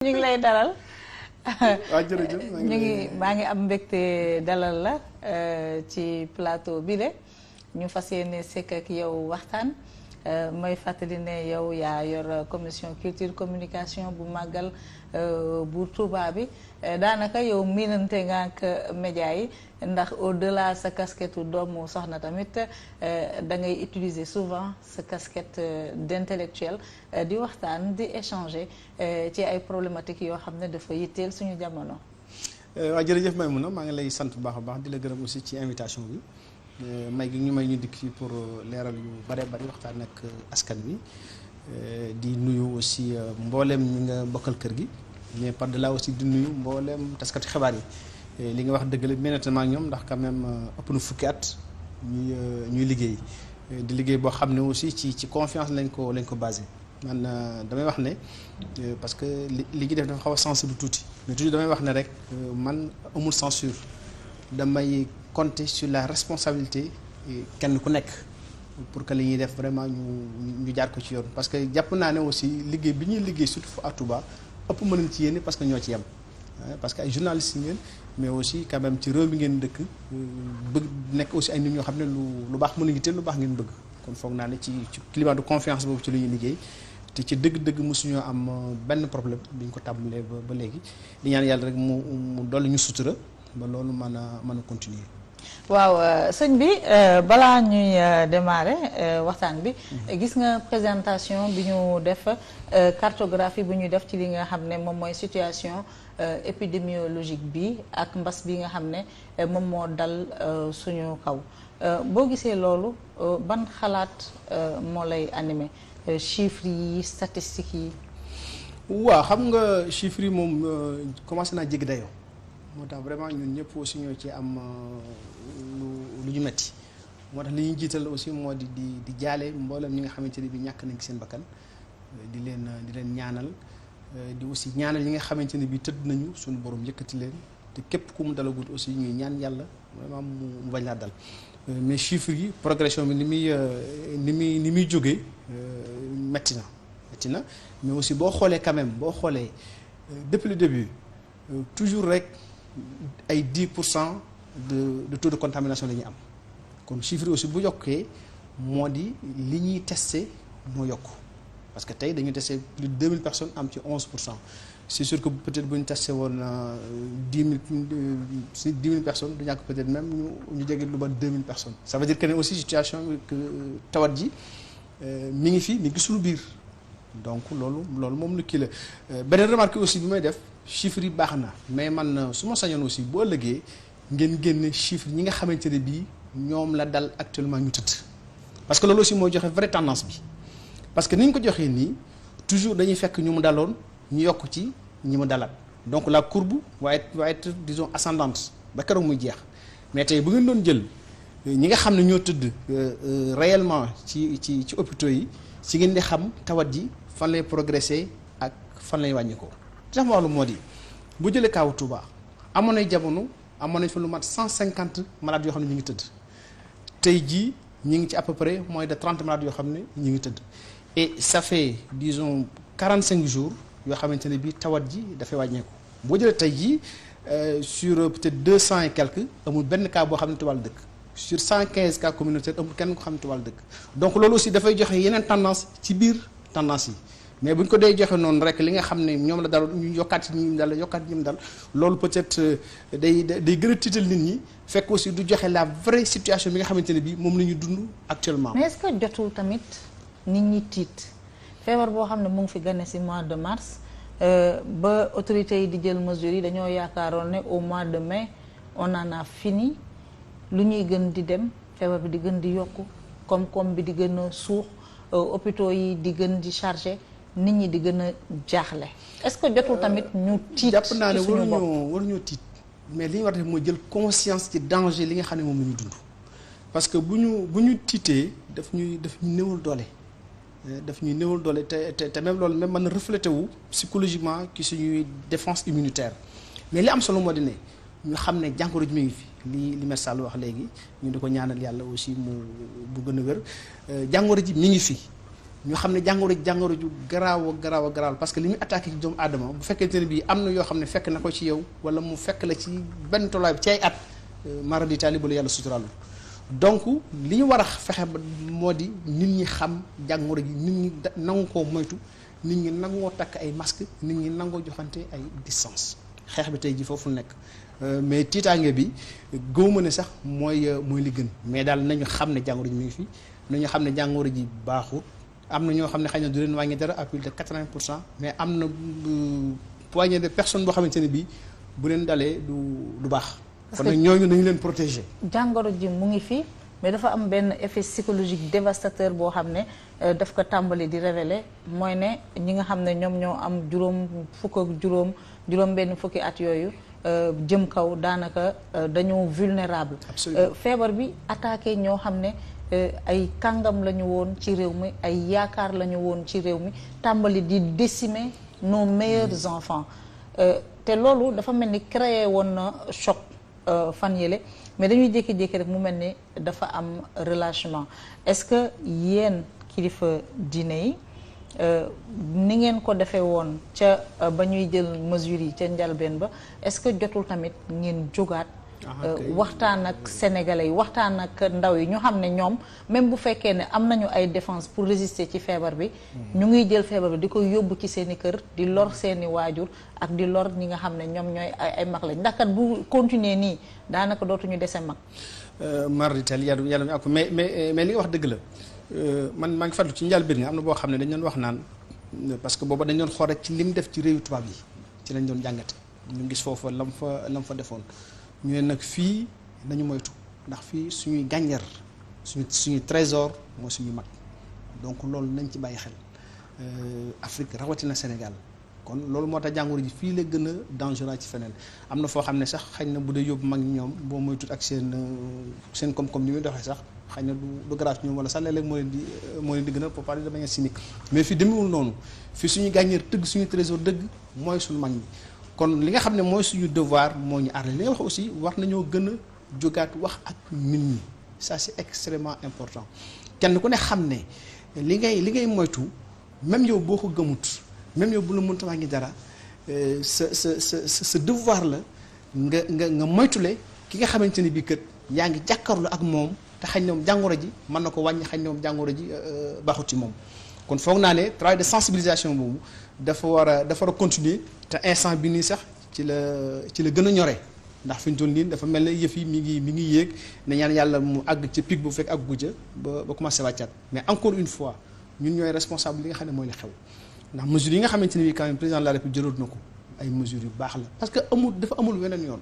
ñu ngi lay dalal. waaw jërëjëf maa ngi am mbégte dalal la ci plateau bi de ñu fas yéene sekk ak yow waxtaan may fàttali ne yow yaa yor commission culture communication bu màggal bu Touba bi daanaka yow miinante nga ak média yi ndax au-delà sa casquette doomu soxna tamit da ngay utiliser souvent sa casquette d'intellectuel di waxtaan di échanger ci ay problématiques yoo xam ne dafa yitteel suñu jamono. waaw jërëjëf Maïmouna maa ngi lay sant bu baax a baax di la gërëm aussi ci invitation bi may gi ñu may ñu dikk fii pour leeral yu bare bari waxtaan ak askan wi di nuyu aussi mbooleem ñi nga bokkal kër gi mais par delà aussi di nuyu mbooleem taskati xibaar yi li nga wax dëgg la maintenant ak ñoom ndax quand même ëpp na fukki at ñuy liggéey di liggéey boo xam ne aussi ci confiance lañ ko basé man damay wax ne parce que li ñuy def dafa xaw a sensible tuuti mais toujours damay wax ne rek man amul censure damay compter sur la responsabilité kenn ku nekk pour que li ñuy def vraiment ñu jaar ko ci yoon parce que jàpp naa ne aussi liggéey bi ñuy liggéey surtout à Touba ëpp mën nañ ci yéen parce que ñoo ci yem parce que ay journalistes ngeen mais aussi quand même ci réew mi ngeen dëkk bëgg nekk aussi ay nit ñoo xam ne lu baax mën nañu te lu baax ngeen bëgg kon foog naa ne ci climat de confiance boobu ci lu ñuy liggéey te ci dëgg-dëgg mosuñoo am benn problème bi ñu ko tàmbalee ba léegi di ñaan yàlla rek mu dolli ñu sutura ba loolu mën a continuer. waaw sëñ bi balaa ñuy démarrer waxtaan bi gis nga présentation bi ñu def cartographie bu ñuy def ci li nga xam ne moom mooy situation épidémiologique bi ak mbas bi nga xam ne moom moo dal suñu kaw boo gisee loolu ban xalaat moo lay animé chiffres yi statistiques yi. waaw xam nga chiffres yi moom commencé naa jéggi dayoo moo tax vraiment ñun ñëpp aussi ñoo ci am lu ñu metti moo tax li ñuy jiital aussi moo di jaale mboolem ñi nga xamante ne bi ñàkk nañ ci seen bakkan di leen ñaanal di aussi ñaanal ñi nga xamante ne bi tëdd nañu suñu borom yëkkati leen te képp ku mu dalagut aussi ñuy ñaan yàlla vraiment mu bañ laa dal mais chiffres yi progression bi ni muy jógee metti na mais aussi boo xoolee quand même boo xoolee depuis le début toujours rek ay 10% de taux de contamination la ñuy am kon chiffre yi aussi bu yokkee moo di li ñuy testé moo yokk parce que tey dañuy testé plus de 2000 personnes am ci 11%. c'est sûr que peut-être bu ñu testé woon 10 000 personnes du ñàkk peut-être même ñu jege lu ba 2000 personnes. ça veut dire que ne aussi situation que tawat ji mi ngi fi mi ngi suñu biir donc loolu moom lu kii la beneen remarque aussi bi may def chiffres yi baax na mais man su ma sañoon aussi boo ëllëgee ngeen génne chiffres ñi nga xamante ne bii ñoom la dal actuellement ñu tëdd parce que loolu aussi mooy joxe vraie tendance bi parce que ni ñu ko joxee nii toujours dañuy fekk ñu mu daloon ñu yokk ci ñi mu dalaat donc la courbe va être disons ascendante ba keroog muy jeex mais tey bu ngeen doon jël ñi nga xam ne ñoo tëdd réellement ci hôpitaux yi ci ngeen di xam tawat ji fan lay progresser ak fan lay wàññi ko tax ma wax lu moo di bu jëlee kaawu Touba amoon nay jamono amoon nañ fa lu mat 150 malades yoo xam ne ñu ngi tëdd tey jii ñu ngi ci à peu près moins de 30 malades yoo xam ne ñu ngi tëdd et ça fait disons 45 jours yoo xamante ne bii tawat ji dafay wàññeeku boo jëlee tey jii sur peut-être 200 et quelques amul benn cas boo xam ne Touba la dëkk sur 115 cas communautaires amul kenn ko xam ne Touba la dëkk donc loolu aussi dafay joxe yeneen tendance ci biir tendance yi mais bu ñu ko dee joxe noonu rek li nga xam ne ñoom la dal ñu yokkaat ci ñi dal loolu peut-être day gën a tiital nit ñi fekk aussi du joxe la vraie situation bi nga xamante ne bii moom la ñu dund actuellement. mais est-ce que jotul tamit nit ñi tiit feebar boo xam ne mu ngi fi gane ci mois de mars ba autorités yi di jël mesures yi dañoo yaakaaroon ne au mois de mai on en a fini lu ñuy gën di dem feebar bi di gën di yokku koom-koom bi di gën a suux hôpitaux yi di gën di chargé. nit ñi di gën a jaaxle est-ce que jotul tamit ñu tiit jàpp naa ne waruñoo tiit mais li ñu war a def mooy jël conscience ci danger li nga xam ne moom la ñu dund parce que bu ñu tiitee daf ñuy néewal doole te même loolu même mën na reflété wu psychologiquement ci suñuy défense immunitaire mais li am solo moo di ne ñu xam ne jàngoro ji mi ngi fi li Maître Sall wax léegi ñu di ko ñaanal yàlla aussi mu gën a wér jàngoro ji mi ngi fi ñu xam ne jàngoro ju garaaw a garaaw parce que li muy attaqué ci doomu aadama bu fekkente ne bii am na yoo xam ne fekk na ko ci yow wala mu fekk la ci benn tolluwaay bi ci ay at maradi taali ba la yàlla suturaal donc li ñu war a fexe ba moo di nit ñi xam jàngoro ji nit ñi nangu koo moytu nit ñi nangoo takk ay masque nit ñi nangoo joxante ay distance xeex bi tey ji foofu nekk mais tiitaange bi gëwuma ne sax mooy li gën mais daal nañu xam ne jàngoro ji mi ngi fi nañu xam ne jàngoro ji baaxul am na ñoo xam ne xëy na du leen wàññi dara à plus de 80%, mais am na poignée de personnes boo xamante ne bii bu leen dalee du baax. kon nag ñooñu nañu leen protéger. jàngoro ji mu ngi fi mais dafa am benn effet psychologique dévastateur boo xam ne daf ko tàmbali di révéler mooy ne ñi nga xam ne ñoom ñoo am juróom benn fukki at yooyu jëm kaw daanaka dañoo vulnérable. feebar bi attaqué ñoo xam ne ay kàngam la ñu woon ci réew mi ay yaakaar la ñu woon ci réew mi tàmbali di décimer nos meilleurs enfants te loolu dafa mel ni créé woon na choc fan yële mais dañuy jékki-jékki rek mu mel ni dafa am relâchement est-ce que yéen kilifa diine yi ni ngeen ko defee woon ca ba ñuy jël mesures yi ca njalbeen ba est-ce que jotul tamit ngeen jógaat waxtaan ak sénégalais yi waxtaan ak ndaw yi ñu xam ne ñoom même bu fekkee ne am nañu ay défense pour résister ci feebar bi ñu ngi jël feebar bi di ko yóbbu ci seeni kër di lor seeni waajur ak di lor ñi nga xam ne ñoom ñooy ay mag lañ ndax kat bu continuer nii daanaka dootuñu dese mag mardital yàlla ak mais li nga wax dëgg la man maa ngi fàttali ci njëlbéen nga am na boo xam ne dañ doon wax naan parce que booba dañ doon xool rek ci lim def ci réewu tubaab yi ci lañ doon jàngate ñu gis foofa lam fa defoon ñu ne nag fii nañu moytu ndax fii suñuy gànjar suñu trésor mooy suñu mag donc loolu nañ ci bàyyi xel Afrique rawatina Sénégal kon loolu moo tax jàngoro ji fii la gën a dangereux ci feneen am na foo xam ne sax xañ na bu dee yóbbu mag ñi ñoom boo moytut ak seen koom-koom ni muy doxee sax xañ na du grâce ñoom wala sax léeg-léeg moo leen di gën a pour parler de manière cynique mais fii demewul noonu fii suñu gànjar dëgg suñu trésor dëgg mooy suñu mag ñi kon li nga xam ne mooy suñu devoir moo ñu aar li nga wax aussi war nañoo gën a jógaat wax ak nit ñi ça c'est extrêmement important kenn ku ne xam ne li ngay moytu même yow boo ko gëmut même yow bu la mënta wàññi dara sa devoir la nga moytule ki nga xamante ni bii kat yaa ngi jàkkaarloo ak moom te xañ na moom jàngoro ji mën na ko wàññi xañ na moom jàngoro ji baaxut ci moom kon foog naa ne travail de sensibilisation boobu dafa war a continuer te instant bi nii sax ci la gën a ñore ndax fi ñu toll nii dafa mel ne yëf yi mi ngi yéeg ne ñaan yàlla mu àgg ca pic bu fekk àggu ca ba commencé wàccaat mais encore une fois ñun ñooy responsable li nga xam ne mooy li xew ndax mesures yi nga xamante ne bii quand même président de la République jëloon na ko ay mesures yu baax la parce que dafa amul weneen yoon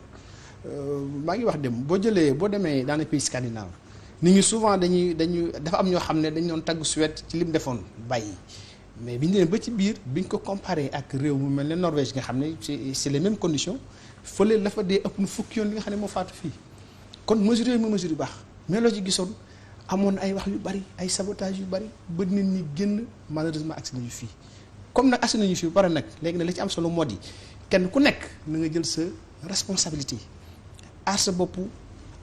maa ngi wax dem boo demee dans les pays scandinaves nit ñi souvent dafa am ñoo xam ne dañu doon tagg Suède ci lim defoon bàyyi mais bi ñu demee ba ci biir bi ñu ko comparé ak réew mu mel ne Norvège nga xam ne c'est les mêmes conditions fële la fa dee ëpp na fukki yoon li nga xam ne moo faatu fii kon mesures yooyu mooy mesures yu baax mais loo ci gisoon amoon ay wax yu bari ay sabotage yu bari ba nit ñi génn malheureusement agsi nañu fii comme nag agsi nañu fii ba pare nag léegi nag li ci am solo moo di kenn ku nekk na nga jël sa responsabilité aar sa bopp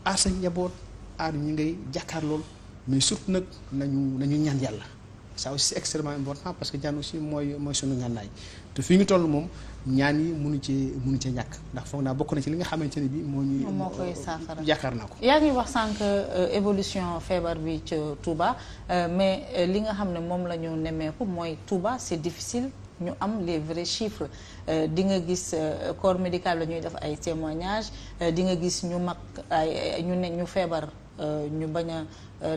aar sa njaboot aar ñi ngay jàkkaar lool mais surtout nag nañu ñaan yàlla ça aussi c'est extrêmement important parce que ñaan aussi mooy sunu ngànnaay te fii ñu toll moom ñaan yi mënu cee ñàkk ndax foog naa bokk na ci li nga xamante ne bi moo koy saafara yaakaar naa ko. yaa ngi wax sànq évolution feebar bi ca Touba mais li nga xam ne moom la ñu nemmeeku mooy Touba c'est difficile ñu am les vrais chiffres di nga gis corps médical la ñuy def ay témoignages di nga gis ñu mag ñu feebar ñu bañ a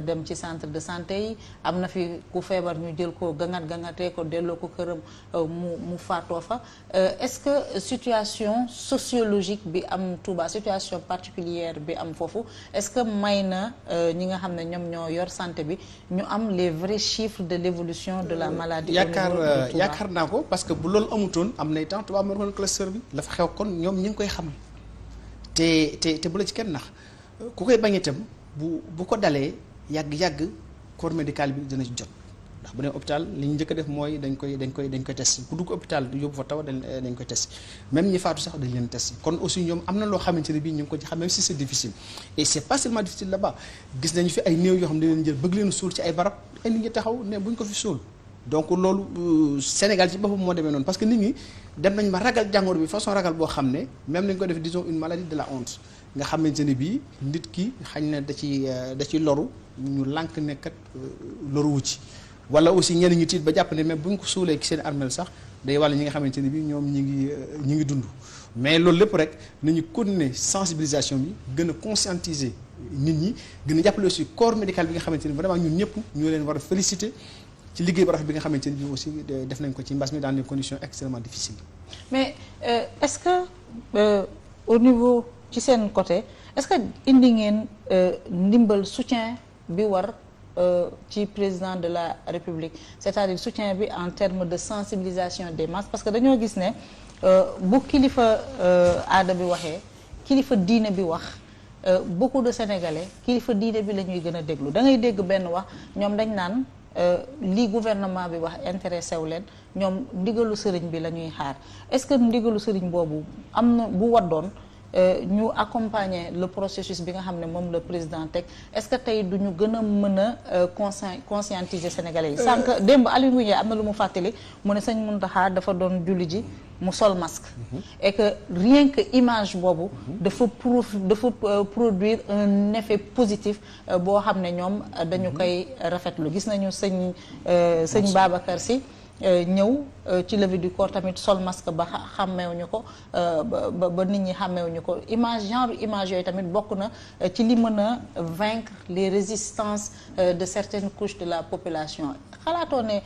dem ci centre de santé yi am na fi ku feebar ñu jël ko gangatee ko delloo ko këram mu faatoo fa est-ce que situation sociologique bi am Touba situation particulière bi am foofu est-ce que may na ñi nga xam ne ñoom ñoo yor santé bi ñu am les vrais chiffres de l'évolution de la maladie yaakaar naa ko parce que bu loolu amutoon am nay temps Touba moo doon cluster bi la fa xew kon ñoom ñi ngi koy xam te bu la ci kenn nax ku koy bañ itam bu ko dalee yàgg corps médical bi dina ci jot ndax bu dee hôpital li ñu njëkk a def mooy dañ koy test ku dugg hôpital yóbbu fa taw dañ koy test même ñi faatu sax dañ leen test kon aussi ñoom am na loo xamante ne bii ñu ngi ko ci xam même si c'est difficile et c'est pas seulement difficile là-bas gis nañu fi ay néew yoo xam ne dañ leen jël bëgg leen suul ci ay barab ay nit ñi taxaw ne buñ ko fi suul donc loolu Sénégal ci boppam moo demee noonu parce que nit ñi dem nañ ma ragal jàngoro bi façon ragal boo xam ne même nañ ko def disons une maladie de la honte nga xamante ne bii nit ki xañ na da ci loru ñu lànk nekkat loru wu ci wala aussi ñenn ñi tiit ba jàpp ne même bu ñu ko suulee ci seen armeel sax day wàll ñi nga xamante ne bii ñoom ñi ngi dund mais loolu lépp rek nañu continuer sensibilisation bi gën a conscientiser nit ñi gën a jàppale aussi corps médical bi nga xamante ni vraiment ñun ñëpp ñoo leen war a féliciter ci liggéey bu rafet bi nga xamante ni bii aussi def nañ ko ci mbas mi dans des conditions extrêmement difficiles. mais est-ce que au niveau ci seen côté est-ce que indi ngeen ndimbal soutien bi war ci président de la République c'est-à-dire soutien bi en termes de sensibilisation des masses parce que dañoo gis ne bu kilifa aada bi waxee kilifa diine bi wax beaucoup de Sénégalais kilifa diine bi la ñuy gën a déglu da ngay dégg benn wax ñoom dañ naan lii gouvernement bi wax intéressé wu leen ñoom ndigalu sëriñ bi la ñuy xaar est-ce que ndigalu sëriñ boobu am na bu waddoon ñu accompagner le processus bi nga xam ne moom le président teg est-ce que tey du ñu gën a mën a conscientiser sénégalais yi. sànq démb Aliou Ngouille am na lu mu fàttali mu ne sëñ Mountakha dafa doon julli ji mu sol masque. et que rien que image boobu. dafa produire un effet positif boo xam ne ñoom dañu koy rafetlu gis nañu sëñ Babacar Sy. ñëw ci levée du corps tamit sol masque ba xàmmeewuñu ko ba nit ñi xàmmeewuñu ko genre image yooyu tamit bokk na ci li mën a vaincre les résistances de certaines couches de la population xalaatoo ne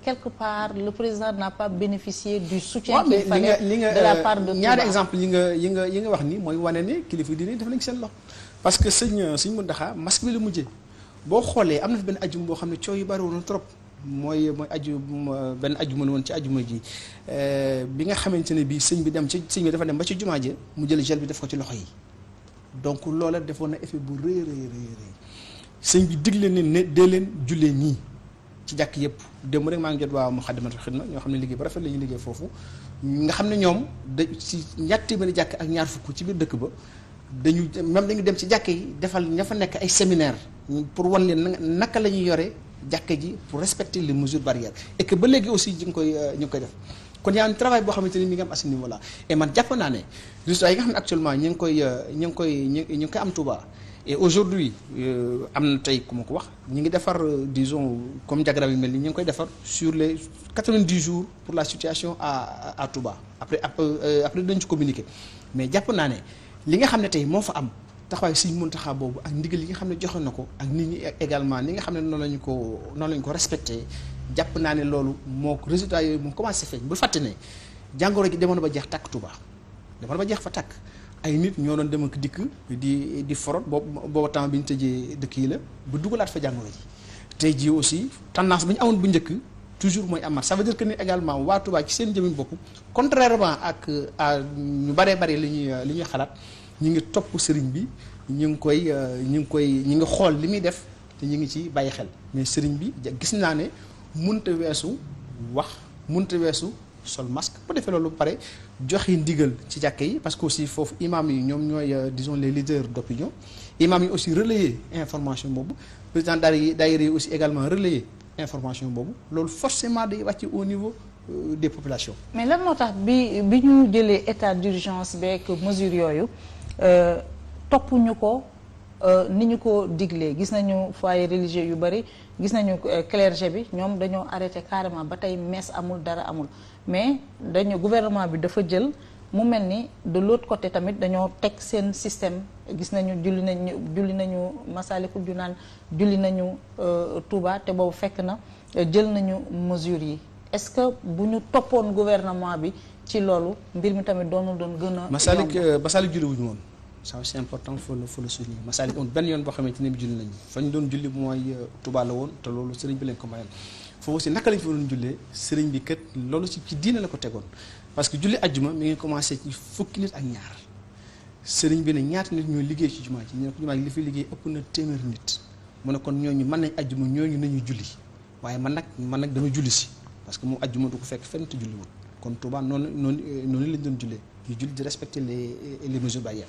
quelque part le président n'a pas bénéficié du soutien qu'il fallait de la part de ñaari exemple yi nga wax ni mooy wane ne kilifa diine def nañ seen loxo parce que sëñ Mountakha masque bi la mujjee boo xoolee am na fi benn ajum boo xam ne coow yu bari woon trop mooy benn ajuma woon ci ajuma ji bi nga xamante ne bii sëñ bi dafa dem ba ci jumaa ji mu jël gel bi def ko ci loxo yi donc loola defoon na effet bu rëy sëñ bi digle ne dee leen jullee nii ci jàkk yëpp démb rek maa ngi jot waa Moukhaddamatoul Khidma ñoo xam ne liggéey bu rafet la ñuy liggéey foofu nga xam ne ñoom ci ñaar téeméeri jàkk ak ñaar fukk ci biir dëkk ba dañu dem ci jàkk yi defal ña fa nekk ay séminaire pour wan leen naka la ñuy yore jàkka ji pour respecter les mesures barrières et que ba léegi aussi ñu ngi koy def kon y a un travail boo xamante ni mi ngi am à ce niveau là et man jàpp naa ne résultats yi nga xam ne actuellement ñu ngi koy am Touba et aujourd'hui am na tey ku ma ko wax ñu ngi defar disons comme diagramme yu mel ni ñu ngi koy defar sur les 90 jours pour la situation à Touba après dañu ci communiquer mais jàpp naa ne li nga xam ne tey moo fa am taxawaay Sëriñ Mountakha boobu ak ndigal yi nga xam ne joxe na ko ak nit ñi également ni nga xam ne noonu lañu ko respecté jàpp naa ne loolu moo résultat yooyu mu commencé feeñ bu fàtte ne jàngoro gi demoon ba jeex tàkk Touba demoon ba jeex fa tàkk ay nit ñoo doon dem ak dikk di forot boobu temps bi ñu tëjee dëkk yi la ba dugalaat fa jàngoro ji tey jii aussi tendance bi ñu amoon bu njëkk toujours mooy amaat ça veut dire que ni également waa Touba ci seen jëmmi bopp contrairement ak ñu baree bari li ñuy xalaat ñu ngi topp sëriñ bi ñu ngi xool li muy def te ñu ngi ci bàyyi xel mais sëriñ bi gis naa ne munta weesu wax munta weesu sol masque bu defee loolu pare joxe ndigal ci jàkka yi parce que aussi foofu imam yi ñoom ñooy disons les leaders d'opinion imam yi aussi relayer information boobu président daayira yi aussi également relayer information boobu loolu forcément day wàcc au niveau des populations. mais lan moo tax bi ñu jëlee état d'urgence beeg mesure yooyu topp ñu ko ni ñu ko diglee gis nañu foyer religieux yu bari gis nañu clergé bi ñoom dañoo arrêté carrément ba tey messe amul dara amul mais gouvernement bi dafa jël mu mel ni de l'autre côté tamit dañoo teg seen système gis nañu julli nañu Massalikul Jinaan julli nañu Touba te boobu fekk na jël nañu mesures yi est-ce que bu ñu toppoon gouvernement bi ci loolu mbir mi tamit doon gën a. Masalik julli wuñu woon ça c'est important faut le souligner Masalik woon benn yoon boo xamante ne bi julli nañu fa ñu doon julli mooy Touba la woon te loolu sëriñ bi leen ko mayoon foofu aussi naka lañ fa doon jullee sëriñ bi kat loolu ci diine la ko tegoon parce que julli ajjuma mi ngi commencé ci fukki nit ak ñaar sëriñ bi ne ñaata nit ñoo liggéey ci jumaa ji ñu ne ko jumaa ji li fi liggéey ëpp na téeméeri nit mu ne kon ñooñu mën nañ ajjuma ñooñu nañu julli waaye man nag dama julli si parce que moom ajjuma du ko fekk fenn te julliwul kon Touba noonu lañ doon jullee ñu julli di respecter les mesures barrières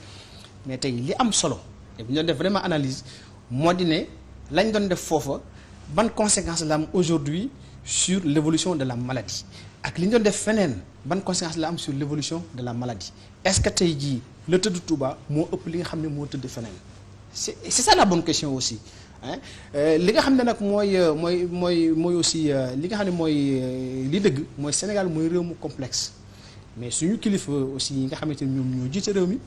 mais tey li am solo et bu ñu doon def vraiment analyse moo di ne lañ doon def foofa ban conséquence la am aujourd'hui sur l'évolution de la maladie ak li ñu doon def feneen ban conséquence la am sur l'évolution de la maladie est-ce que tey jii la tëdd Touba moo ëpp li nga xam ne moo tëdd feneen c'est ça la bonne question aussi li nga xam ne nag mooy aussi li nga xam ne mooy li dëgg mooy Sénégal mooy réew mu complexe mais suñu kilifa aussi yi nga xamante ni ñoom ñoo jiite réew mi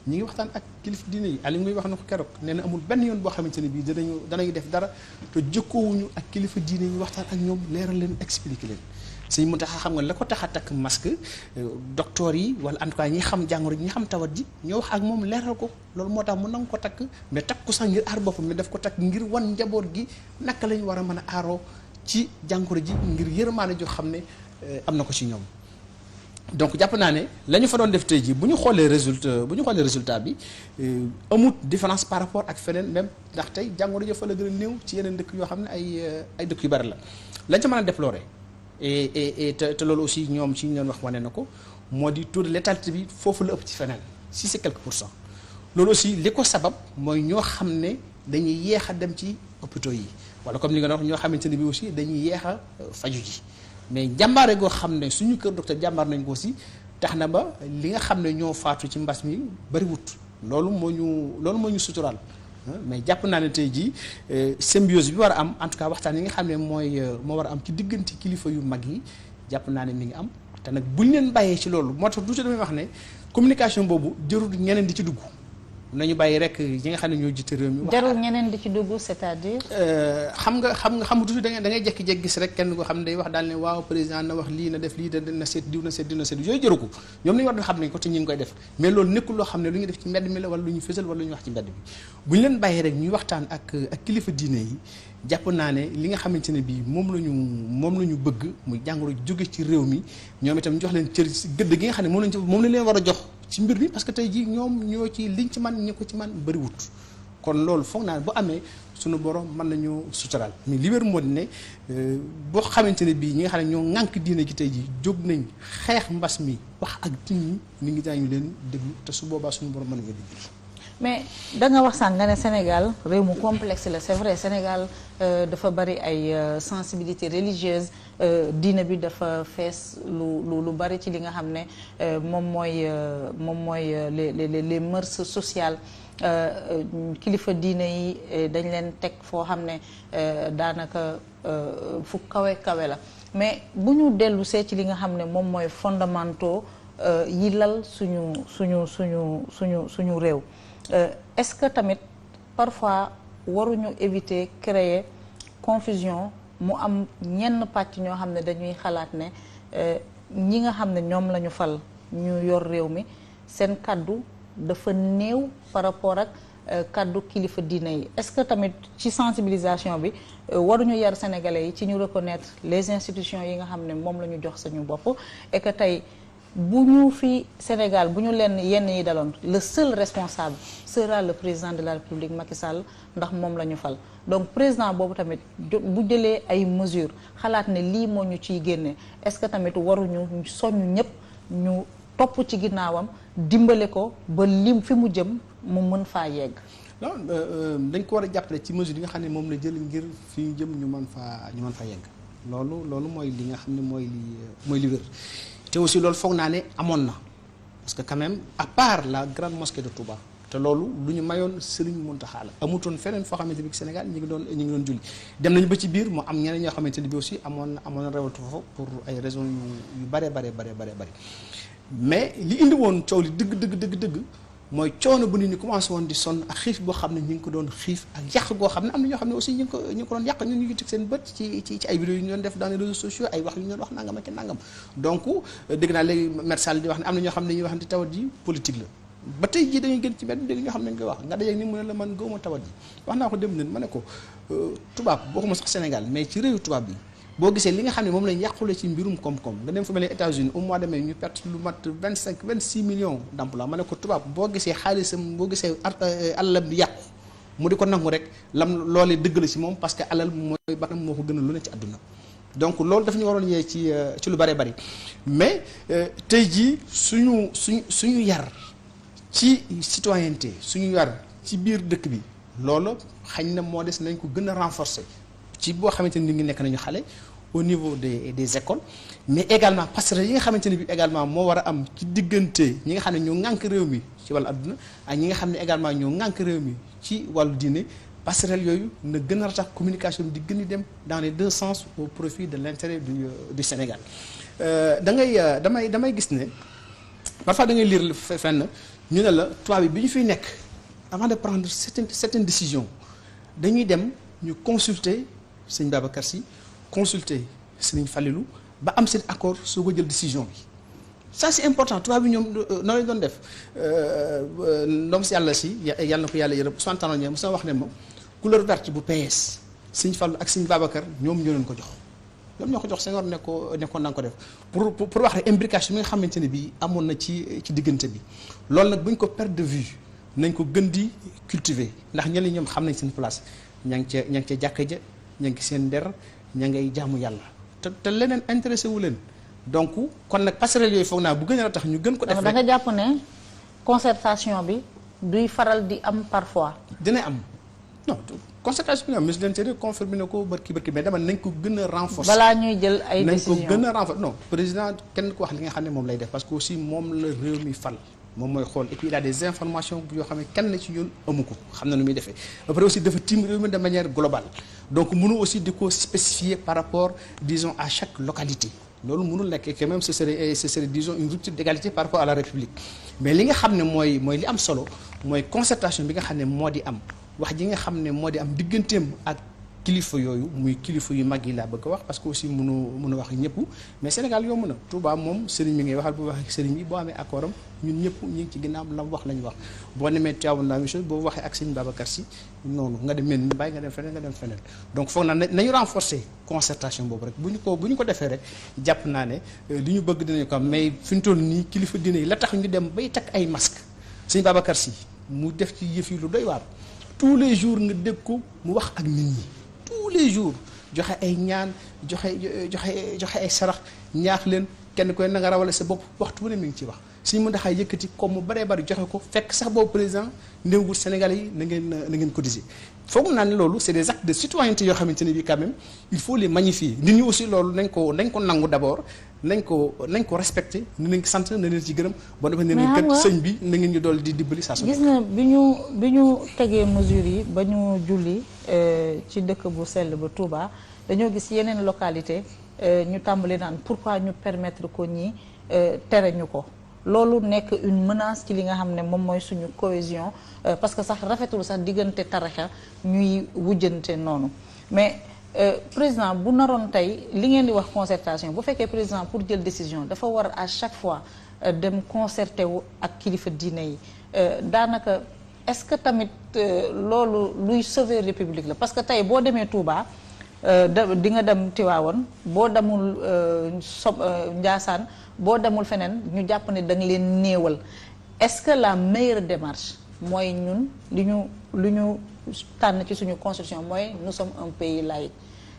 ñi ngi waxtaan ak kilifa diine yi Aliou ngay wax na ko keroog nee na amul benn yoon boo xamante ne bii danañu def dara te jëkkoowuñu ak kilifa diine yi waxtaan ak ñoom leeral leen expliquer leen Sëñ Mountakha xam nga la ko tax a takk masque docteur yi wala en tout cas ñi xam jàngoro ji ñi xam tawat ji ñoo wax ak moom leeral ko loolu moo tax mu nangu ko takk mais takk ko sax ngir aar boppam mais daf ko takk ngir wan njaboot gi naka lañu war a mën a aaroo ci jàngoro ji ngir yërmaane joo xam ne am na ko ci ñoom. donc jàpp naa ne la ñu fa doon def tey jii bu ñu xoolee résultat bi amut différence par rapport ak feneen même ndax tey jàngoro ji fa la gën a néew ci yeneen dëkk yoo xam ne ay dëkk yu bari la lañ ca mën a déplorer et te loolu aussi ñoom ci ñu leen wax wane na ko moo di taux de létalité bi foofu la ëpp ci feneen si c'est quelques %. loolu aussi li ko sabab mooy ñoo xam ne dañuy yeex a dem ci hôpitaux yi wala comme li nga wax ñoo xamante ne bi aussi dañuy yeex a faju ji mais jàmbaare goo xam ne suñu kër docteur jàmbaar nañ ko aussi tax na ba li nga xam ne ñoo faatu ci mbas mi bariwut loolu moo ñu suturaal mais jàpp naa ne tey jii symbiose bi war a am en tout cas waxtaan yi nga xam ne moo war a am ci diggante kilifa yu mag yi jàpp naa ne mi ngi am te nag buñ leen bàyyee ci loolu moo tax tuuti damay wax ne communication boobu jërul ñeneen di ci dugg nañu bàyyi rek ñi nga xam ne ñoo jiite réew mi. jarul ñeneen di ci dugg c'est-à-dire. xam nga tuuti da ngay jékki-jékki gis rek kenn koo xam ne day wax daal ne waaw président na wax lii na def lii na seet diw na seet yooyu jëru ko ñoom li ñu war a xam nañ ko te ñu ngi koy def mais loolu nekkul loo xam ne lu ñu def ci mbedd mi la wala lu ñu fësal wala lu ñu wax ci mbedd bi bu ñu leen bàyyee rek ñuy waxtaan ak kilifa diine yi jàpp naa ne li nga xamante ne bii moom la ñu bëgg muy jàngoro jóge ci réew mi ñoom itam jox leen cër gëdd gi nga xam ne moom lañ leen war a jox ci mbir mi parce que tey jii ñoom ñoo ci liñ ci man ñi ko ci man bëriwut kon loolu foog naa bu amee suñu borom mën nañu suturaal mais li wér moo di ne boo xamante ne bii ñi nga xam ne ñoo ŋànk diine gi tey jii jóg nañ xeex mbas mi wax ak nit ñi ngi daañu leen déglu te su boobaa suñu borom mën nañu déglu. mais da nga wax sànq nga ne Sénégal réew mu complexe la c'est vrai Sénégal dafa bari ay sensibilité religieuse diine bi dafa fees lu bari ci li nga xam ne moom mooy les mœurs sociales kilifa diine yi dañ leen teg foo xam ne daanaka fu kawe la mais bu ñu dellu see ci li nga xam ne moom mooy fondamentaux yi lal suñu réew. Est-ce que tamit parfois waruñu éviter créer confusion mu am ñenn pàcc ñoo xam ne dañuy xalaat ne ñi nga xam ne ñoom la ñu fal ñu yor réew mi seen kaddu dafa néew par rapport ak kaddu kilifa diine yi est-ce que tamit ci sensibilisation bi waruñu yar sénégalais yi ci ñu reconnaître les institutions yi nga xam ne moom la ñu jox suñu bopp et que tey bu ñu fi Sénégal bu ñu leen yenn yi daloon le seul responsable sera le président de la République Macky Sall ndax moom la ñu fal donc président boobu tamit bu jëlee ay mesures xalaat ne lii moo ñu ciy génne est-ce que tamit waruñu soññu ñëpp ñu topp ci ginnaawam dimbale ko ba lim fi mu jëm mu mën faa yegg. non dañ ko war a jàppale ci mesures yi nga xam ne moom la jël ngir fi ñu jëm ñu mën faa yegg loolu mooy li nga xam ne mooy li wér. te aussi loolu foog naa ne amoon na parce que quand même à part la grande mosquée de Touba te loolu lu ñu mayoon Serigne Mountakha la amutoon feneen foo xamante ni bi Sénégal ñi ngi doon julli dem nañu ba ci biir mu am ñeneen ñoo xamante ni bi aussi amoon na révolte foofu pour ay raisons yu bare mais li indi woon coow li dëgg mooy coono bu nit ñi commencé woon di sonn ak xiif boo xam ne ñu ngi ko doon xiif ak yàq goo xam ne am na ñoo xam ne aussi ñu ngi ko doon yàq ñun ñu ngi teg seen bët ci ay vidéo yu ñu doon def dans les réseaux sociaux ay wax yu ñu doon wax nangam ak nangam donc dégg naa léegi Maître Sall di wax ne am na ñoo xam ne ñuy wax ne tawat ji politique la ba tey jii dañuy gën ci benn dégg ñoo xam ne ñu koy wax nga dajeeg ni mu ne la man gëwuma tawat ji wax naa ko dem nen ma ne ko tubaab bokkuma sax Sénégal mais ci réewu tubaab bi boo gisee li nga xam ne moom lañ yàqule ci mbirum koom-koom nga dem fu mel ne États-Unis au mois de mai ñu perte lu mat 26 millions d'emplois ma ne ko tubaab boo gisee xaalisam boo gisee alalam di yàqu mu di ko nangu rek loolee dëgg la ci moom parce que alal mooy bakkanam moo ko gën a lu ne ci àdduna donc loolu daf ñu waroon yee ci lu bari mais tey jii suñu yar ci citoyenneté suñu yar ci biir dëkk bi loolu xañ na moo des nañ ko gën a renforcer ci boo xamante ni ngi nekk nañu xale au niveau des écoles mais également passerelle yi nga xamante ne bi également moo war a am ci diggante ñi nga xam ne ñoo ŋànk réew mi ci wàllu adduna ak ñi nga xam ne également ñoo ŋànk réew mi ci wàllu diine passerelle yooyu na gën a ratax communication bi di gën di dem dans les deux sens au profit de l'intérêt du Sénégal damay gis ne parfois da ngay lire fenn ñu ne la tubaab bi ñu fiy nekk avant de prendre certaines décisions dañuy dem ñu consulter sëñ Babacar Sy consulter sëñ Falilou ba am seen accord soo ko jël décision bi ça c'est important tubaab bi ñoom noonu lañ doon def ndoom si yàlla si yàlla na ko yàlla yërëm soixante-ans ñoom mos na wax ne ma couleur verte bu PS sëñ Fallou ak sëñ Babacar ñoom ñoo leen ko jox ñoom ñoo ko jox seen war nekkoon na nga ko def pour wax rek imbrication bi nga xamante ne bii amoon na ci diggante bi loolu nag bu ñu ko perdre de vue nañ ko gën di cultiver ndax ñeneen ñoom xam nañ seen place ña ngi ca jàkka ja ña ngi seen der ña ngay jaamu yàlla te leneen intéressé wu leen donc kon nag passerelle yooyu foog naa bu gën a tax ñu gën ko def rek. da nga jàpp ne concertation bi duy faral di am parfois. dina am non concertation bi nga ministre de l'Intérieur confirmé na ko barki mais dama nañ ko gën a renforcer. balaa ñuy jël ay décisions nañ ko gën a renforcer non président kenn ko wax li nga xam ne moom lay def parce que aussi moom la réew mi fal. moom mooy xool et puis il a des informations yoo xam ne kenn ci ñun amu ko xam na nu muy defee ba pare aussi dafa tiim réew mi de manière globale donc mënu aussi di ko spécifier par rapport disons à chaque localité loolu mënul nekk quand même ce serait disons une rupture d'égalité par rapport à la République mais li nga xam ne mooy li am solo mooy concertation bi nga xam ne moo di am wax ji nga xam ne moo di am digganteem ak kilifa yooyu muy kilifa yu mag yi laa bëgg a wax parce que aussi mënu wax ñëpp mais Sénégal yomb na Touba moom sëriñ mi ngay waxal bu waxee sëriñ bi boo amee accord am ñun ñëpp ñu ngi ci ginnaaw la wax la ñu wax boo demee Tivaouane la même chose boo waxee ak sëriñ Babacar Sy noonu nga dem mel ni bàyyi nga dem feneen donc foog naa nañu renforcer concertation boobu rek bu ñu ko defee rek jàpp naa ne li ñu bëgg dinañu ko am mais fi ñu toll nii kilifa dina yi la tax ñu dem bay takk ay masque sëriñ Babacar Sy mu def ci yëf yi lu doy waar tous les jours nga dégg ko mu wax ak nit ñi tous les jours joxe ay ñaan joxe ay sarax ñaax leen kenn koy na nga rawale sa bopp waxtu wu ne mi ngi ci wax suñu mën daxaay yëkkati comme mu baree bari joxe ko fekk sax boobu président néewul Sénégalais yi na ngeen cotiser foog naa ne loolu c'est des actes de citoyenneté yoo xamante ne bii quand même il faut les magnifier nit ñi aussi loolu nañ ko nangu d'abord nañ ko respecter na leen sant na leen ci gërëm boo defee ne leen kat sëñ bi na ngeen ñu dool di dimbali saa su gis na bi ñu tegee mesures yi ba ñu julli ci dëkk bu sell ba Touba dañoo gis yeneen localité ñu tàmbali naan pourquoi ñu permettre ko ñi tere ñu ko loolu nekk une menace ci li nga xam ne moom mooy suñu cohésion parce que sax rafetul sax diggante tarixa ñuy wujjante noonu mais président bu naroon tey li ngeen di wax concertation bu fekkee président pour jël décision dafa war à chaque fois dem concerté wu ak kilifa diine yi daanaka est-ce que tamit loolu luy sauver république la parce que tey boo demee Touba di nga dem Tivaouane boo demul Ndiassane boo demul feneen ñu jàpp ne da nga leen néewal est-ce que la meilleure démarche mooy ñun li ñu tànn ci suñu constitution mooy nous sommes un pays laïque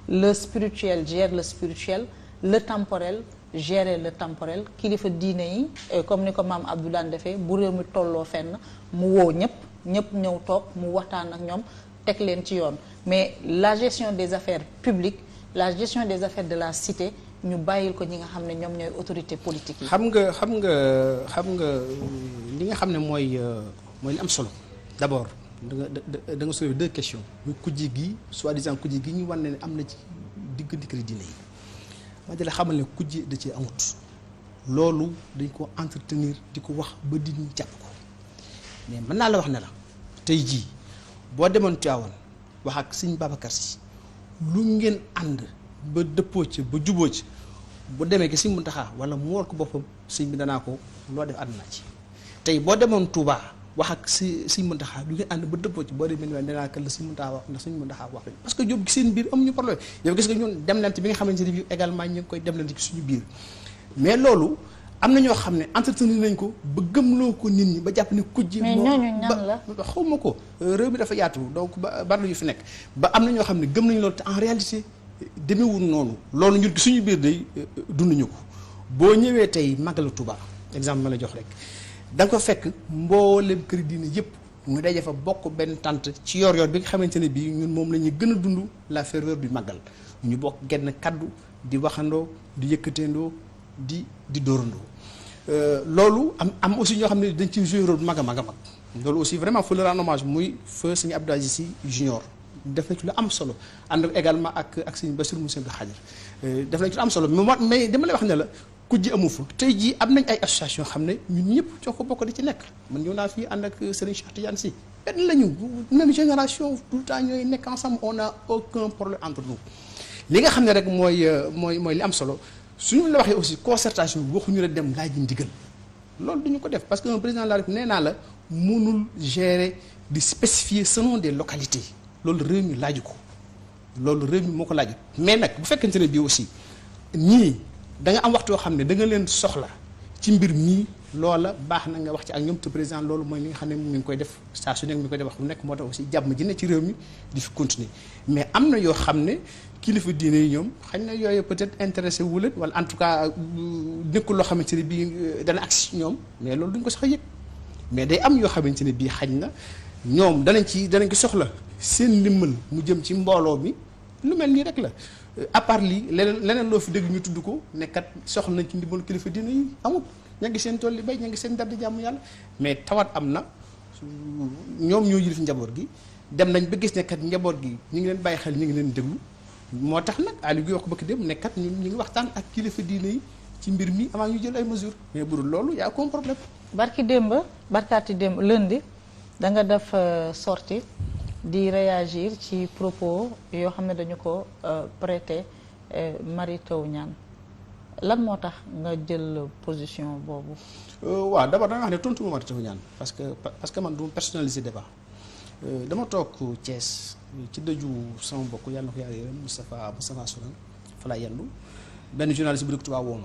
le spirituel gère le spirituel le temporel gérer le temporel kilifa diine yi comme ni ko maam Abdoulaye defee bu réew mi tolloo fenn mu woo ñëpp ñëw toog mu waxtaan ak ñoom teg leen ci yoon mais la gestion des affaires publiques la gestion des affaires de la cité ñu bàyyil ko ñi nga xam ne ñoom ñooy autorité politique yi. xam nga li nga xam ne mooy li am solo d'abord da nga soulever deux questions muy kujje gi soi-disant kujje gi ñu wan ne am na ci diggante diine yi ma di la xamal ne kujje da ci amut loolu dañ ko entretenir di ko wax ba di ñu jàpp ko mais mën naa la wax ne la tey jii boo demoon Tivaouane wax ak sëñ Babacar Sy lu ngeen ànd ba dëppoo ci ba juboo ci bu demee ki sëñ Mountakha wala mu war ko boppam sëñ bi danaa ko loo def ànd naa ci tey boo demoon Touba wax ak sëñ Mountakha lu ngeen ànd ba dëppoo ci boo demee ni danaa ko la sëñ Mountakha wax ndax sëñ Mountakha wax lañu parce que ñoom seen biir amuñu problème yow gis nga ñun demlante bi nga xamante ne bi également ñu ngi koy demlante ci suñu biir mais loolu am na ñoo xam ne entretenir nañ ko ba gëmloo ko nit ñi ba jàpp ne kujji mais ñooñu ñan la xaw ma ko réew mi dafa yaatu donc ba bari yu fi nekk ba am na ñoo xam ne gëm nañu loolu te en réalité demeewul noonu loolu ñun suñu biir day dunduñu ko boo ñëwee tey Magalu Touba exemple ma la jox rek da nga ko fekk mboolem kër diine yëpp mu daje fa bokk benn tànt ci yor-yor bi nga xamante ne bii ñun moom la ñuy gën a dund la ferveur du Magal ñu bokk genn kaddu di waxandoo di yëkkateendoo di dóorandoo loolu am aussi ñoo xam ne dañ ci jouer rôle mag a mag a mag loolu aussi vraiment faut le rendre hommage muy feu sëñ Abdou Aziz Sy junior def na ci lu am solo ànd également ak sëñ Bassirou Moussa Abdou Khadir def nañ ci lu am solo mais dama lay wax ne la ku ji amu fa tey jii am nañ ay association xam ne ñun ñëpp coo ko bokk di ci nekk man ñëw naa fii ànd ak Serigne Cheikh Tidiane Sy benn la ñu même génération tout le temps ñooy nekk ensemble on a aucun problème entre nous li nga xam ne rek mooy li am solo suñu la waxee aussi concertation bi waxuñu la dem laaj ndigal loolu duñu ko def parce que un président de la République nee naa la mënul gérer di spécifier selon des localités loolu réew mi laaju ko loolu réew mi moo ko laaju mais nag bu fekkente ne bii aussi ñii da nga am waxtu yoo xam ne da nga leen soxla ci mbir mii loola baax na nga wax ci ak ñoom te président loolu mooy li nga xam ne mi ngi koy def saa su nekk mi ngi koy def wax bu nekk moo tax aussi jàmm ji ne ci réew mi di fi continuer mais am na yoo xam ne kilifa diine yi ñoom xañ na yooyu peut-être intéressé wu leen wala en tout cas nekkul loo xamante ne bii dana agsi ci ñoom mais loolu duñ ko sax a yëg mais day am yoo xamante ne bii xañ na ñoom danañ ci soxla seen ndimbal mu jëm ci mbooloo mi lu mel nii rek la à part lii leneen loo fi dégg ñu tudd ko ne kat soxla nañ ci ndimbal kilifa diine yi amul ña ngi seen tool li bay ña ngi seen dar di jàmm yàlla mais tawat am na ñoom ñoo yilif njaboot gi dem nañ ba gis ne kat njaboot gi ñu ngi leen bàyyi xel ñu ngi leen déglu moo tax nag Aliou gi wax ko bëgg dem ne kat ñun ñu ngi waxtaan ak kilifa diine yi ci mbir mi avant ñu jël ay mesures mais bu dul loolu y a aucun problème. barkaati démb lundi da nga def sortie di réagir ci propos yoo xam ne dañu ko prêter Mary Teuw Niane lan moo tax nga jël position boobu. waaw d'abord da nga wax ne tontu ma Mary Teuw Niane parce que man du personnaliser débat dama toog Thiès ci dëju sama mbokk yàlla na ko yàlla yërëm Moustapha Sourang fa laa yendu benn journaliste bu dëkk Touba woo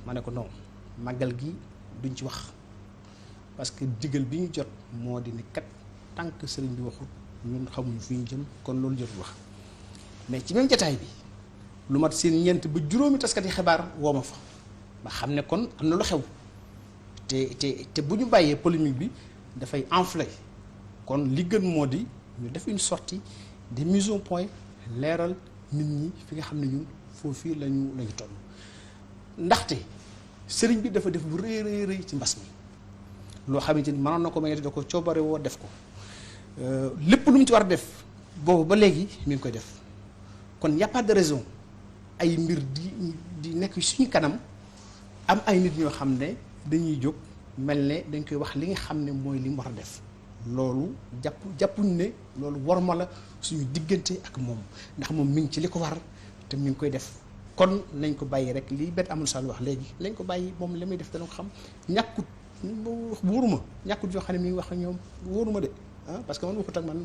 ma ne ko non màggal gi duñ ci wax parce que digal bi ñu jot moo di ne kat tant que sëriñ bi waxul ñun xamuñu fi ñu jëm kon loolu jotul wax mais ci même jataay bi lu mat seen ñeent ba juróomi taskati xibaar woo ma fa ba xam ne kon am na lu xew te bu ñu bàyyee polémique bi dafay enfler kon li gën moo di ñu def une sortie de mise au point leeral nit ñi fi nga xam ne ñun foofu lañu toll ndaxte sëriñ bi dafa def lu rëy ci mbas mi loo xamante ni mënoon na ko may da ko coobare woo def ko lépp lu mu ci war a def boobu ba léegi mi ngi koy def kon y a pas de raison ay mbir di nekk suñu kanam am ay nit ñoo xam ne dañuy jóg mel ne dañ koy wax li nga xam ne mooy li mu war a def loolu jàppuñ ne loolu warma la suñu diggante ak moom ndax moom mi ngi ci li ko war te mi ngi koy def kon nañ ko bàyyi rek lii benn amul sal wax léegi nañ ko bàyyi moom li muy def dana ko xam ñàkkut wóoruma ñàkkut yoo xam ne mi ngi wax ak ñoom wóoruma de parce que man waxut ak man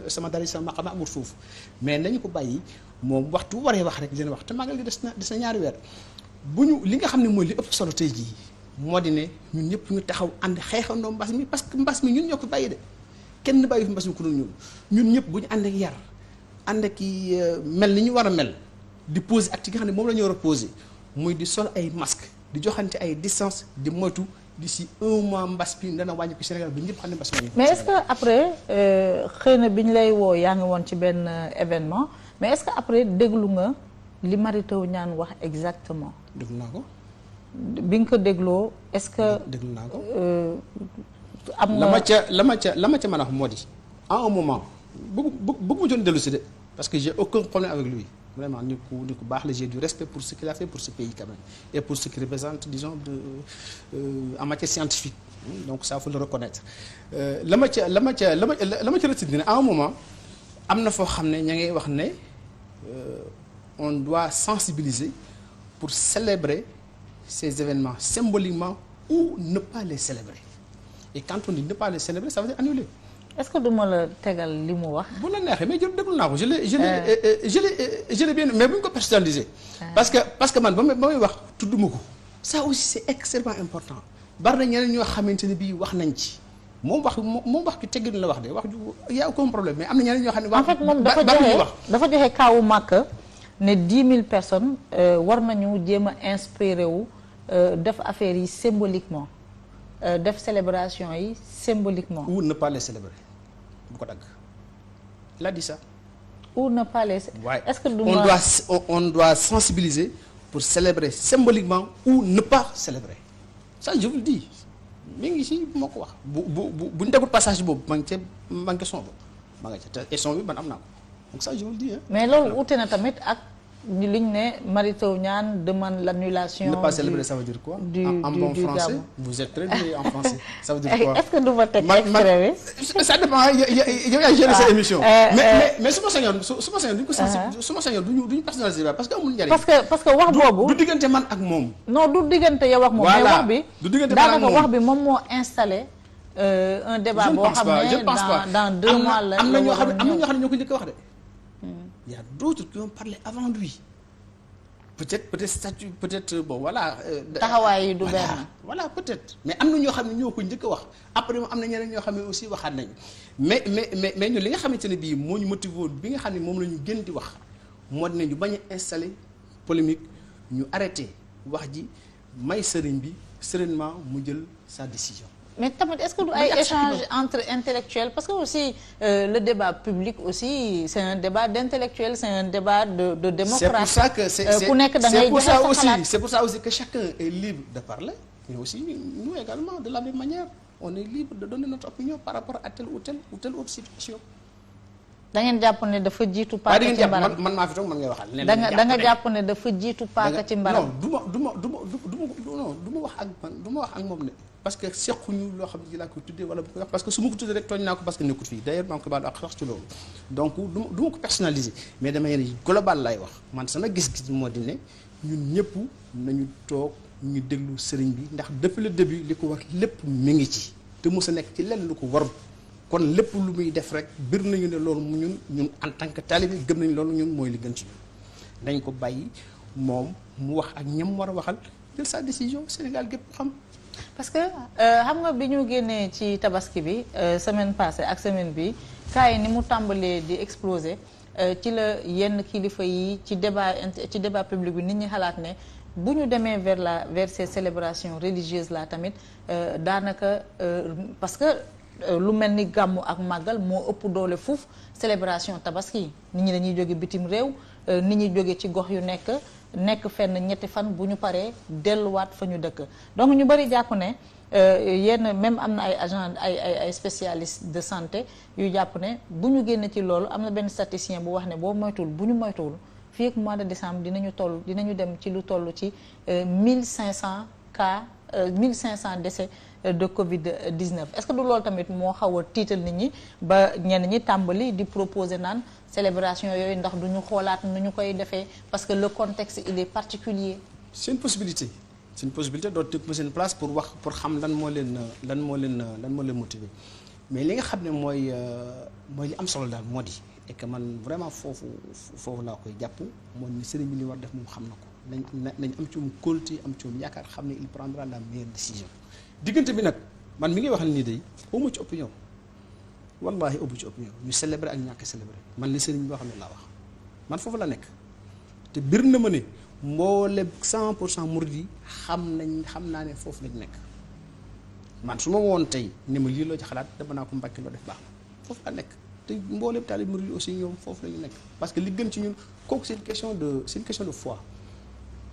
sama dara sama maqama amul foofu mais nañu ko bàyyi moom waxtu waree wax rek dina wax te màggal gi des na ñaari weer bu ñu li nga xam ne mooy li ëpp solo tey jii moo di ne ñun ñëpp ñu taxaw ànd xeexandoo mbas mi parce que mbas mi ñun ñoo ko bàyyi de kenn bàyyi fi mbas mi ku dul ñun ñëpp bu ñu ànd ak yar ànd ak mel ni ñu war a mel di poser acte yi nga xam ne moom la ñu war a poser muy di sol ay masque di joxante ay distance di moytu d'ici un mois mbas bi dana wàññi ko Sénégal bi ñëpp xam ne mbas mi. mais est-ce que après xëy na bi ñu lay woo yaa ngi woon ci benn événement mais est-ce que après déglu nga li Mary Teuw Niane wax exactement. déglu naa ko. bi nga ko dégloo est-ce que. déglu naa ko. am nga la ma ca mën a wax moo di. à un moment bëgg mu joon dellu si de parce que j'ai aucun problème avec lui vraiment ni ku baax la j'ai du respect pour ce qu'il a fait pour ce pays quand même et pour ce qu'il représente disons en matière scientifique donc ça faut le reconnaître la ma ca retenir à un moment am na foo xam ne ña ngay wax ne on doit sensibiliser pour célébrer ces événements symboliquement ou ne pas les célébrer et quand on dit ne pas les célébrer ça veut dire annuler. est-ce que duma la tegal li mu wax. bu la neexee mais déglu naa ko je l'ai bien mais bu ñu ko personnalisé. parce que man ba may wax tudduma ko. ça aussi c'est extrêmement important bari na ñeneen ñoo xamante ne bii wax nañ ci moom wax ki teggin la wax de wax ju y a aucun problème mais am na ñeneen ñoo xam ne. en fait moom dafa joxe kaawu Màkka ne 10 000 personnes war nañu jéem a inspiré wu def affaire yi symboliquement def célébration yi symboliquement. ou ne pas les célébrer bu ko dagg il a dit ça ou ne pas les. Ouais. Est-ce que on doit sensibiliser pour célébrer symboliquement ou ne pas célébrer ça je vous le dis mi ngi si moo ko wax bu ñu déglu passage boobu maa ngi ca son boobu maa nga ca te son bi man am naa ko donc ça je vous le dis. mais loolu ute na tamit ak li ñu ne Mary Teuw Niane demande l'annulation. Ne pas célébrer ça veut dire quoi? En bon français vous êtes très doué en français. Ça veut dire quoi? Est-ce que du ma teg extrait bi. ça dépend yow yaa géré sa émission. mais su ma sañoon duñ ko su ma sañoon duñu personnaliser parce que amul njariñ. parce que wax boobu. du diggante man ak moom. non du diggante yow ak moom. mais wax bi du diggante man ak moom daanaka wax bi moom moo installé un débat boo xam ne dans 2 mois la. am na ñoo xam ne ñoo ko njëkk a wax de. Il y a d'autres qui ont parlé avant lui. peut-être statut peut-être bon voilà. taxawaay yi du benn. voilà peut-être mais am na ñoo xam ne ñoo ko njëkk a wax après moom am na ñeneen ñoo xam ne aussi waxaat nañu mais ñun li nga xamante ne bii moo ñu motivé woon bi nga xam ne moom la ñu gën di wax moo di ne ñu bañ a installer polémique ñu arrêté wax ji may sëriñ bi sereinement mu jël sa décision. mais tamit est-ce que du ay échange entre intellectuels parce que aussi le débat public aussi c'est un débat d'intellectuels c'est un débat de démocrate. C'est pour ça que ku nekk da ngay joxe sa xalaat. c'est pour ça aussi que chacun est libre de parler mais aussi nous également de la même manière on est libre de donner notre opinion par rapport à telle ou telle autre situation. da ngeen jàpp ne dafa jiitu paaka ci mbaram man maa fi toog man ngay waxal. da nga jàpp ne dafa jiitu paaka ci mbaram. non du ma wax ak man du ma wax ak moom ne. parce que sequñu loo xam ne laa ko tuddee wala bu ko wax parce que su ma ko tuddee rek tooñ naa ko parce que nekkut fii d'ailleurs maa ngi ko baal ak sax ci loolu donc du ma ko personnaliser mais dama yéene global lay wax man sama gis-gis moo di ne ñun ñëpp nañu toog ñu déglu sëriñ bi ndax depuis le début li ko war lépp mi ngi ci te mos a nekk ci lenn lu ko warul kon lépp lu muy def rek bir nañu ne loolu ñun en tant que talibé gëm nañu loolu ñun mooy li gën ci ñun dañ ko bàyyi moom mu wax ak ñam war a waxal jël sa décision Sénégal gépp xam. parce que xam nga bi ñu génnee ci tabaski bi semaine passée ak semaine bi cas yi ni mu tàmbalee di exploser ci la yenn kilifa yi ci débat public bi nit ñi xalaat ne bu ñu demee vers ces célébrations religieuses là tamit daanaka parce que lu mel ni gàmmu ak màggal moo ëpp doole fuuf célébration tabaski nit ñi dañuy jóge bitim réew nit ñi jóge ci gox yu nekk fenn ñetti fan bu ñu paree delluwaat fa ñu dëkk donc ñu bari jàpp ne yenn même am na ay agent ay spécialistes de santé yu jàpp ne bu ñu génn ci loolu am na benn statisticien bu wax ne boo moytuwul bu ñu moytuwul fii ak mois de décembre dinañu dem ci lu toll ci 1500 cas 1500 décès de Covid-19 est-ce que du loolu tamit moo xaw a tiital nit ñi ba ñenn ñi tàmbali di proposer naan célébration yooyu ndax du ñu xoolaat nu ñu koy defee parce que le contexte il est particulier. c'est une possibilité doo tëgg seen place pour wax pour xam lan moo leen motiver mais li nga xam ne mooy li am solo daal moo di et que man vraiment foofu laa koy jàpp mooy ni sëriñ bi li war def moom xam na ko nañ am ci moom kóolute am ci moom yaakaar xam ne il prendra la meilleure décision. diggante bi nag man mi ngi waxal nii day amu ci opinion wallahi amu ci opinion ñu célébrer ak ñàkk célébrer man li sëriñ bi wax ne laa wax man foofu la nekk te bir na ma ne mboolem 100% murid yi xam naa ne foofu lañ nekk man su ma woon tey ne ma lii loo ci xalaat dama naa ko mbàkki loo def baax na foofu la nekk te mboolem taalib murid yi aussi ñoom foofu la ñu nekk parce que li gën ci ñun kooku c'est une question de foi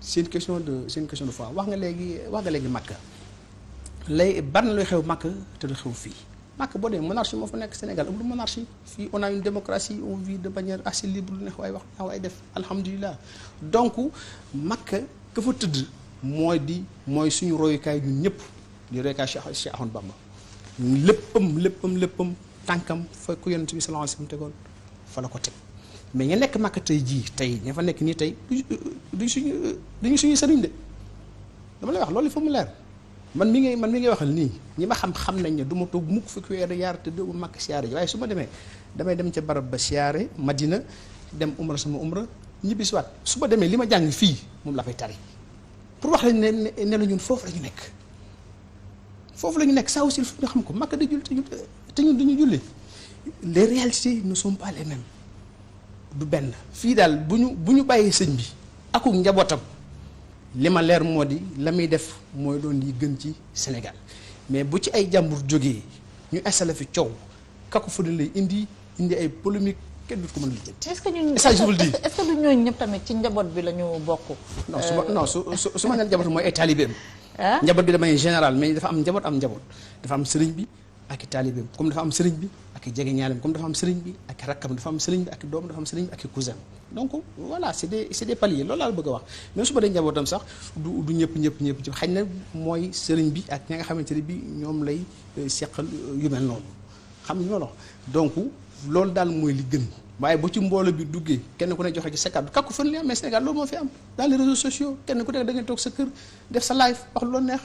c'est une question de foi wax nga léegi Makka lay bari na luy xew Makka te du xew fii Makka boo dee monarchie moo fa nekk Sénégal amul monarchie fii on a une démocratie on vit de manière assez libre lu neex waaye wax naa waaye def alhamdulilah donc Makka ka fa tëdd mooy suñu royukaay ñun ñëpp di royukaay Cheikh Ahmadou Bamba léppam tànkam fa ku Yonent bi sallallahu alayhi wasallam tegoon fa la ko teg mais ña nekk Makka tey ña fa nekk nii tey duñu suñu sëriñ de dama lay wax loolu il faut mu leer man mi ngay waxal nii ñi ma xam nañ ne du ma toog mukk fukki weer yaar te doo Makka siyaare ji waaye su ma demee damay dem ca barab ba siyaare Madina dem umra sama umra ñibbi si waat su ma demee li ma jàng fii moom la fay tari pour wax lañ ne la ñun foofu la ñu nekk ça aussi il faut ñu xam ko Makka da julli te ñun duñu julli les réalités ne sont pas les mêmes du benn fii daal bu ñu bàyyee sëñ bi akuk njabootam li ma leer moo di la muy def mooy doon yi gën ci Sénégal mais bu ci ay jàmbur jógee ñu installé fi coow kako fa lay indi ay polémique kenn du ko mën a lijjanti. est-ce que ñun ça je vous le dis. est-ce que du ñooñu ñëpp tamit ci njaboot bi la ñu bokk. non su ma nee njaboot mooy ay taalibeem. njaboot bi damay général mais dafa am njaboot dafa am sëriñ bi ak i taalibeem comme dafa am sëriñ bi ak i jegeñaaleem comme dafa am sëriñ bi ak i rakkam dafa am sëriñ bi ak i doom dafa am sëriñ bi ak i cousin donc voilà c'est des paliers loolu laa la bëgg a wax même su ma dee njabootam sax du ñëpp xañ na mooy sëriñ bi ak ña nga xamante ne bi ñoom lay seqal yu mel noonu xam nga loolu donc loolu daal mooy li gën waaye bu ci mbooloo bi duggee kenn ku ne joxe ci sa kàddu kakku fan li am mais Sénégal loolu moo fi am dans les réseaux sociaux kenn ku nekk da ngay toog sa kër def sa live wax lu neex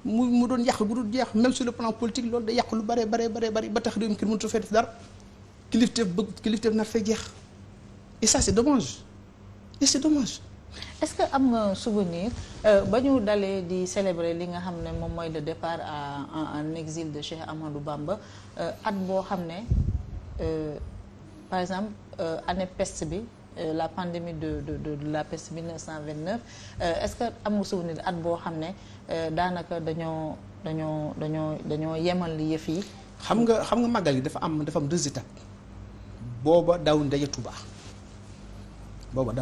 mu doon yàq bu dul jeex même sur le plan politique loolu day yàq lu bare ba tax réew mi kenn mënut a fee def dara kilifteef nar fay jeex et ça c'est dommage est-ce que am nga souvenir ba ñu dalee di célébrer li nga xam ne moom mooy le départ en exil de Cheikh Ahmadou Bamba at boo xam ne par exemple année peste bi la pandémie de la peste 1929 est-ce que am nga souvenir at boo xam ne daanaka dañoo yemal yëf yi. xam nga màggal yi dafa am 2 étapes booba daaw ndaje Touba booba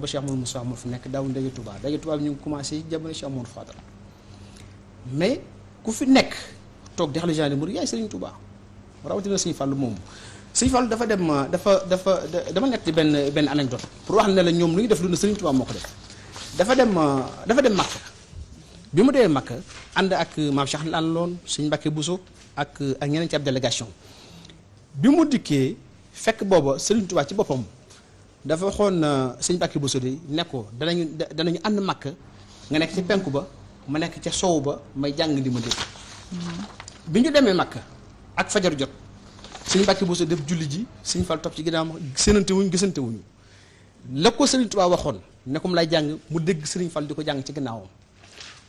Cheikh Amadou Moussa moo fi nekk daaw ndaje Touba bi ñu ngi commencé jamono Cheikh Amadou Fadal mais ku fi nekk toog di xale genre Mouride yaay Serigne Touba rawatina Serigne Fallou moomu Serigne Fallou dafa dem dama nekk benn anecdote pour wax ne la ñoom lu ñu def lu ne Serigne Touba moo ko def dafa dem Makka bi mu demee Makka ànd ak maam Cheikh Lan loon Serigne Mbacké Bousso ak ñeneen ci ab délégation bi mu dikkee fekk booba Serigne Touba ci boppam dafa waxoon Serigne Mbacké Bousso de ne ko danañu ànd Makka nga nekk ci penku ba ma nekk ca sowu ba may jàng di ma dégg bi ñu demee Makka ak fajar jot Serigne Mbacké Bousso def julli ji Serigne Fall topp ci ginnaaw séenante wuñ gisante wuñu la ko Serigne Touba waxoon ne ko mu lay jàng mu dégg Serigne Fall di ko jàng ci ginnaawam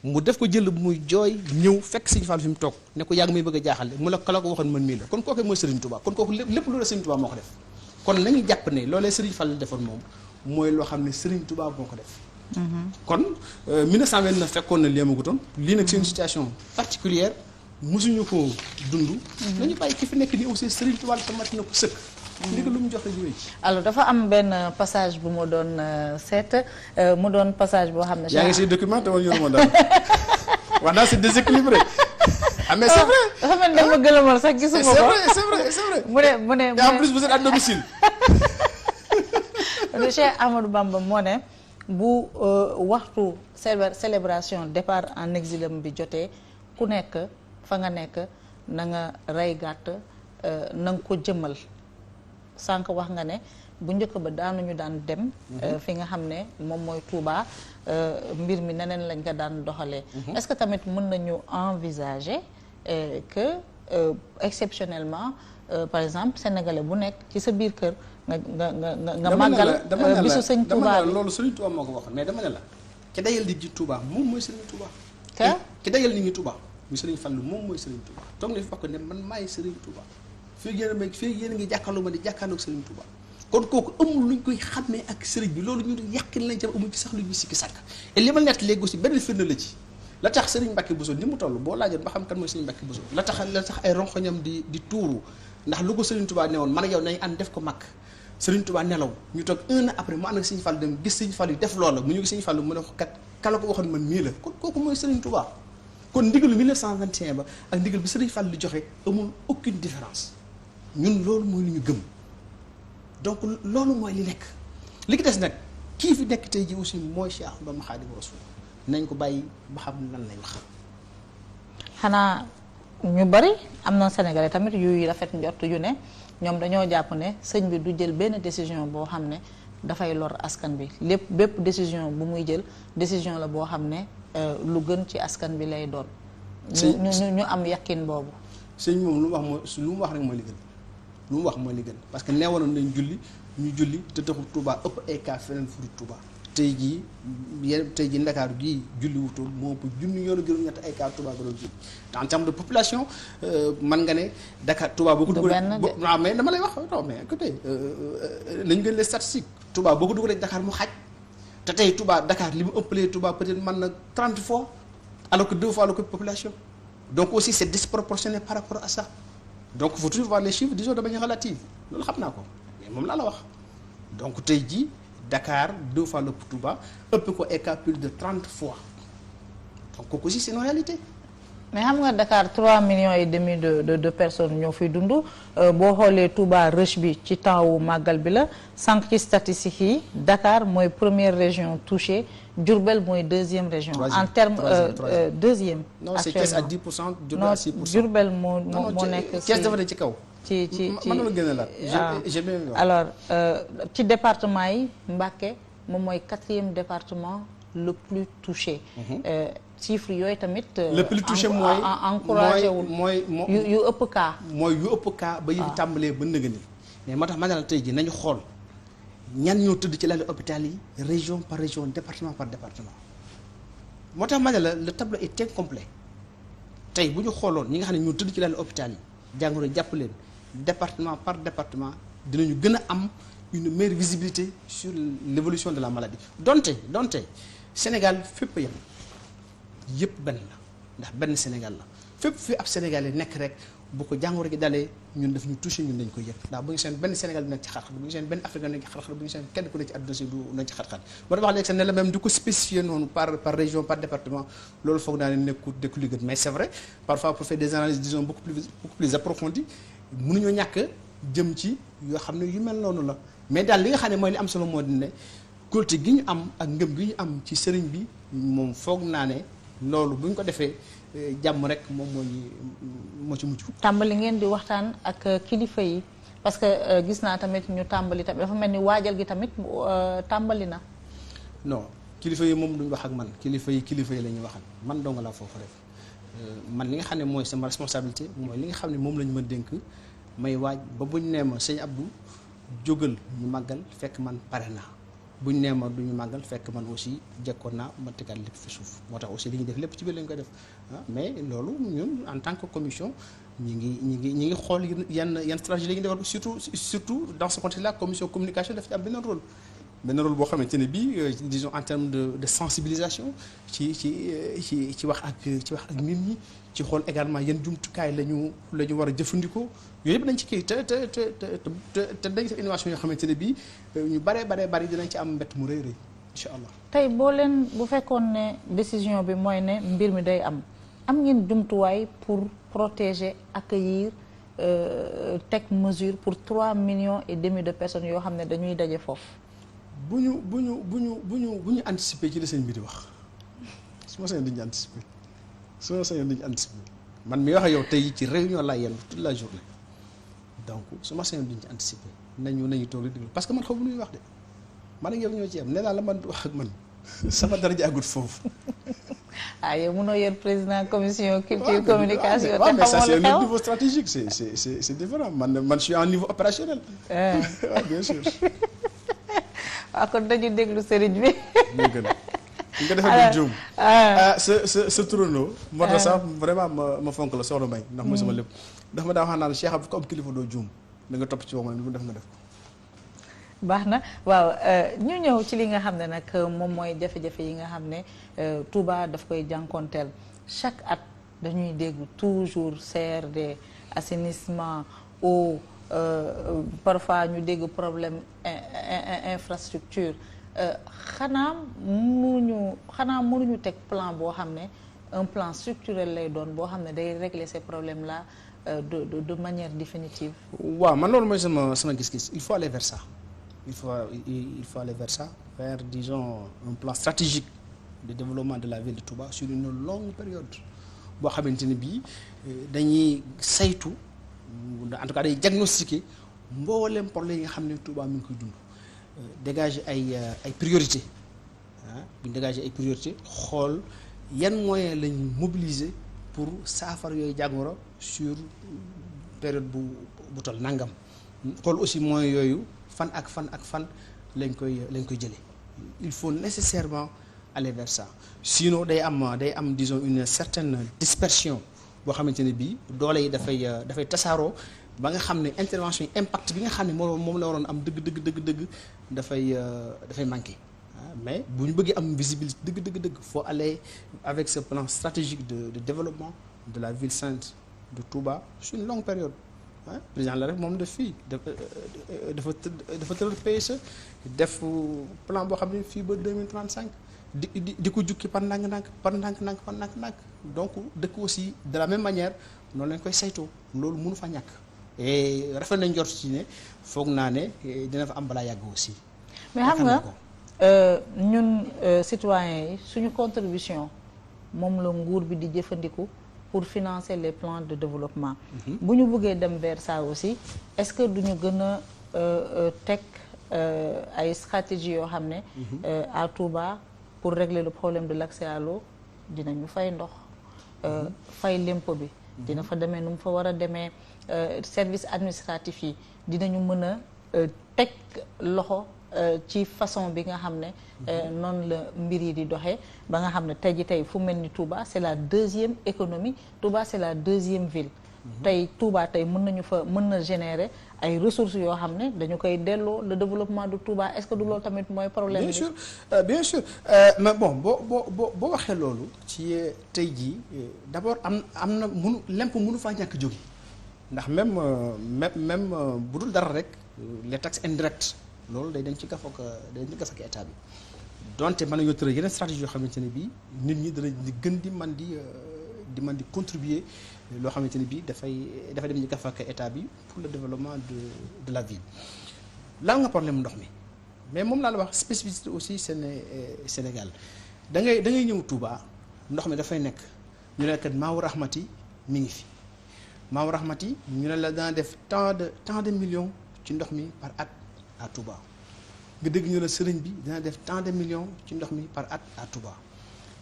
mu def ko jël bu muy jooy ñëw fekk Serigne Fall fi mu toog ne ko yàgg muy bëgg a jaaxal mu la ko waxoon man mii la kon kooku mooy Serigne Touba kon kooku lépp lu la Serigne Touba moo ko def kon nañu jàpp ne loolee Serigne Fall defoon moom mooy loo xam ne Serigne Touba moo ko def. kon 1929 fekkoon na léemagutoon lii nag c'est une situation particulière mosuñu ko dund. nañu bàyyi ki fi nekk nii aussi Serigne Touba tamit na ko sëkk. ndigal lu mu jox la jiwee ci. alors dafa am benn passage bu ma doon seet mu doon passage boo xam ne. yaa ngi siy documenté woon yoruma daal wax naa c'est déséquilibré. ah mais c'est vrai dafa mel ni dama gëlëmal sax gisuma ko. c'est vrai. mu ne et en plus vous êtes à domicile. le Cheikh Ahmadou Bamba moo ne bu waxtu célébration départ en exilam bi jotee ku nekk fa nga nekk na nga rey gàtt na nga ko jëmmal sànq wax nga ne bu njëkk ba daanuñu daan dem. fi nga xam ne moom mooy Touba mbir mi neneen lañ ko daan doxalee. est-ce que tamit mën nañu envisager que exceptionnellement par exemple sénégalais bu nekk ci sa biir kër nga màggal bisu sëñ Touba bi loolu sëñ Touba moo ko waxoon mais dama ne la ki dayal di ji Touba moom mooy sëriñ Touba. ki dayal nit ñi Touba muy sëriñ Fallu moom mooy sëriñ Touba toog na fi wax ko ne man maay sëriñ Touba fii yéen a ngi jàkkaarloo ma di jàkkaarloog sëriñ Touba kon kooku amul luñ koy xàmmee ak sëriñ bi loolu ñu yàqin lañ ca amul ci sax lu ñu sikki sàkk et li ma nett léegi aussi benn firnde la ci la tax sëriñ Mbacké Bousso ni mu toll boo laajoon ba xam kan mooy sëriñ Mbacké Bousso la tax ay ronxoñam di tuuru ndax lu ko sëriñ Touba newoon man ak yow nañ ànd def ko mag sëriñ Touba nelaw ñu toog 1 an après mu ànd ak sëriñ Fall dem gis sëriñ Fall yi def loola mu ñu gis sëriñ Fall mu ne ko kat kala ko waxoon man mii la kon kooku mooy sëriñ Touba kon ndigalu 1921 ba ak ndigal bi sëriñ Fall di joxe amul aucune différence ñun loolu mooy li ñu gëm donc loolu mooy li nekk li ki des nag kii fi nekk tey ji aussi mooy Cheikh Bamba Khadimu Rasul nañ ko bàyyi ba xam lan lay wax. xanaa ñu bari am na Sénégalais tamit yuy rafet njort yu ne ñoom dañoo jàpp ne sëñ bi du jël benn décision boo xam ne dafay lor askan bi bépp décision bu muy jël décision la boo xam ne lu gën ci askan bi lay doon. ñu am yaqin boobu. sëñ moom lu mu wax rek mooy li gën. lu mu wax mooy li gën parce que neewaloon nañ ñu julli te taxul Touba ëpp ay cas feneen fu dul Touba tey jii Ndakaaru gii julli wutoon moo ëpp junni yoonu juróom-ñett ay cas Touba ga doon julli en termes de population man nga ne Dakar Touba boo ko dugalee waaw mais dama lay wax non mais écoutez nañ gën les statistiques Touba boo ko dugalee Dakar mu xaaj te tey Touba Dakar li mu ëppalee Touba peut-être mën na 30 fois alors que 2 fois la population donc aussi c'est disproportionné par rapport à ça donc il faut toujours voir les chiffres disons de manière relative loolu xam naa ko mais moom laa la wax donc tey jii Dakar 2 fois le Touba ëpp ko écart plus de 30 fois donc kooku aussi c'est une réalité. mais xam nga Dakar 3 millions et demi de personnes ñoo fiy dund boo xoolee Touba rush bi ci temps wu màggal bi la sànq ci statistiques yi Dakar mooy première région touchée Diourbel mooy deuxième région. en terme deuxième. non c'est Thiès à 10% Diourbel à 6%. non Diourbel moo nekk. Thiès dafa ne ci kaw. ci mën na la gën a laat. j'ai bien vu. alors ci département yi Mbacké moom mooy 4e département le plus touché. chiffre yooyu tamit. le plus touché mooy encouragé wul mooy yu ëpp cas. mooy yu ëpp cas ba yëf tàmbalee ba nëgë ni mais moo tax ma ne la tey jii nañu xool ñan ñoo tëdd ci lali hôpital yi région par région département par département moo tax ma ne la le tableau est incomplet tey bu ñu xooloon ñi nga xam ne ñoo tëdd ci lali hôpital yi jàngoro jàpp leen département par département dinañu gën a am une meilleure visibilité sur l'évolution de la maladie donte Sénégal fépp a yem yëpp benn la ndax benn Sénégal la fépp fi ab Sénégalais nekk rek bu ko jàngoro gi dalee ñun daf ñu touché ñun dañ koy yëg ndax bu ñu seen benn Sénégal bi nekk ci xar-xar bu ñu seen benn Afrique nekk ci xar-xar bu ñu seen kenn ku ne ci àdduna si du nekk ci xar-xar moo tax wax léegi seen ne la même du ko spécifier noonu par région par département loolu foog naa ne nekku li gën mais c'est vrai parfois pour faire des analyses disons beaucoup plus approfondies mënuñoo ñàkk jëm ci yoo xam ne yu mel noonu la mais daal li nga xam ne mooy li am solo moo di ne kóolute gi ñu am ak ngëm gi ñu am ci sëriñ bi moom foog naa ne loolu bu ñu ko defee jàmm rek moom moo ci mujj. tàmbali ngeen di waxtaan ak kilifa yi parce que gis naa tamit ñu tàmbali tamit dafa mel ni waajal gi tamit tàmbali na. non kilifa yi moom duñ wax ak man kilifa yi la ñuy waxal man dong laa foofu def man li nga xam ne mooy sama responsabilité mooy li nga xam ne moom la ñu ma dénk may waaj ba buñ nee ma sëñ Abdou jógal ñu màggal fekk man pare naa. buñ nee ma duñu màggal fekk man aussi jekkoon naa ma tegal lépp fi suuf moo tax aussi li ñuy def lépp ci biir lañ koy def mais loolu ñun en tant que commission ñi ngi xool yan stratégie la ñuy defal surtout dans ce contexte là commission communication daf ci am benn rôle boo xamante ne bii disons en termes de sensibilisation ci wax ak nit ñi ci xool également yan jumtukaay la ñu war a jëfandikoo yooyu yëpp dañ ci kii te dañ def innovation yoo xamante ne bii ñu bari dinañ ci am mbett mu rëy incha allah. tey bu fekkoon ne décision bi mooy ne mbir mi day am ngeen jumtuwaay pour protéger accueillir teg mesure pour 3 millions et demi de personnes yoo xam ne dañuy daje foofu. bu ñu anticiper ci la seen mbir di wax su ma sañoon dañuy anticiper man mi wax ak yow tey ci réunion laa yenn toute la journée donc su ma sañoon duñ ci anticiper nañu toog di déglu parce que man xaw ma nu ñuy wax de man ak yow ñoo ci am nee naa la man wax ak man sama daraja àggut foofu. yow mënoo yor président commission culture communication. te mais ça c'est un niveau stratégique c'est différent man je suis en niveau opérationnel. waaw bien sûr. kon dañu déglu sëriñ bi. moo gën nga defee du juum. sa turandoo. moo tax sax vraiment ma fonk la soxna Mbaye ndax mooy sama lépp. ndax ma daa wax naan Cheikh Abdou ko am kilifa doo juum da nga topp ci moom lu mu def nga def ko. baax na waaw ñu ñëw ci li nga xam ne nag moom mooy jafe-jafe yi nga xam ne Touba daf koy jànkonteel chaque at dañuy dégg toujours CRD assainissement eau. Parfois ñu dégg problème infrastructure xanaa mënuñu teg plan boo xam ne un plan structurel lay doon boo xam ne day régler ces problèmes là de manière définitive. waaw man loolu mooy sama gis-gis il faut aller vers ça il faut aller vers ça vers disons un plan stratégique de développement de la ville de Touba sur une longue période boo xamante ne bii dañuy saytu. en tout cas day diagnostiquer mboolem problème yi nga xam ne Touba mi ngi koy dund dégager ay priorité bu ñu dégager ay priorité xool yan moyens lañ mobiliser pour saafara yooyu jàngoro sur période bu toll nangam xool aussi moyens yooyu fan ak fan lañ koy jëlee il faut nécessairement aller vers ça sinon day am disons une certaine dispersion boo xamante ne bii doole yi dafay tasaaroo ba nga xam ne intervention yi impact bi nga xam ne moom la waroon am dëgg dafay manqué mais bu ñu bëggee am visibilité dëgg faut aller avec ce plan stratégique de développement de la ville sainte de Touba sur une longue période président la rek moom def fii dafa tëral PSE def plan boo xam ne fii ba 2035 di ko jukki par ndànk donc dëkk aussi de la même manière noonu lañ koy saytoo loolu mënu fa ñàkk et rafet nañ jot ci ne foog naa ne dina fa am balaa yàgg aussi. mais xam nga ñun citoyens yi suñu contribution moom la nguur bi di jëfandiku pour financer les plans de développement. bu ñu bëggee dem vers ça aussi est-ce que duñu gën a teg ay stratégies yoo xam ne. à Touba pour régler le problème de l'accès à l'eau dinañu fay ndox. fay lempo bi. dina fa demee nu mu fa war a demee service administratif yi dinañu mën a teg loxo. ci façon bi nga xam ne noonu la mbir yi di doxee ba nga xam ne tey fu mel ni Touba c'est la deuxième économie Touba c'est la deuxième ville tey Touba tey mën na générer ay ressources yoo xam ne dañu koy delloo le développement de Touba est-ce que du loolu tamit mooy problème bi. bien sûr mais bon boo waxee loolu ci tey jii d'abord am na mënu faa ñàkk jóge ndax même bu dul dara rek les taxes indirectes loolu day dem ci gafak état bi donte mën nañoo tëral yeneen stratégie yoo xamante ne bii nit ñi dana gën di man di contribuer loo xamante ne bii dafay dem ci gafak état bi pour le développement de la ville. laal nga problème ndox mi mais moom laa la wax spécificité aussi Sénégal da ngay ñëw Touba ndox mi dafay nekk ñu ne kat Maawu Rahmati mi ngi fi Maawu Rahmati ñu ne la dana def tant de millions ci ndox mi par at. à Touba nga dégg ñu ne sëriñ bi dina def tant de millions ci ndox mi par at à Touba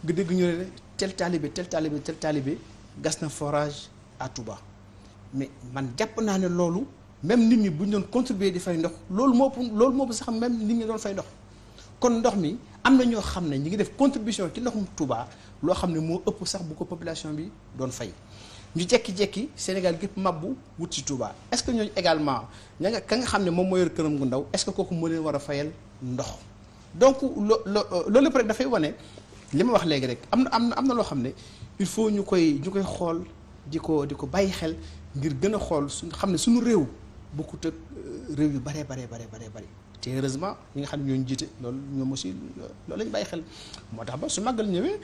nga dégg ñu ne tel talibé gas na forage à Touba mais man jàpp naa ne loolu même nit ñi bu ñu doon contribuer di fay ndox loolu moo sax même nit ñi doon fay ndox kon ndox mi am na ñoo xam ne ñi ngi def contribution ci ndoxum Touba loo xam ne moo ëpp sax bu ko population bi doon fay. ñu jekki-jekki Sénégal gépp mabbu wut ci Touba est-ce que ñooñu également ka nga xam ne moom moo yor këram gu ndaw est-ce que kooku moo leen war a fayal ndox donc loolu peut-être dafay wane li ma wax léegi rek am na loo xam ne il faut ñu koy xool di ko bàyyi xel ngir gën a xool xam ne suñu réew bokkut ak réew yu bare te heureusement ñi nga xam ne ñooñu jiite loolu ñoom aussi loolu lañu bàyyi xel moo tax ba su màggal ñëwee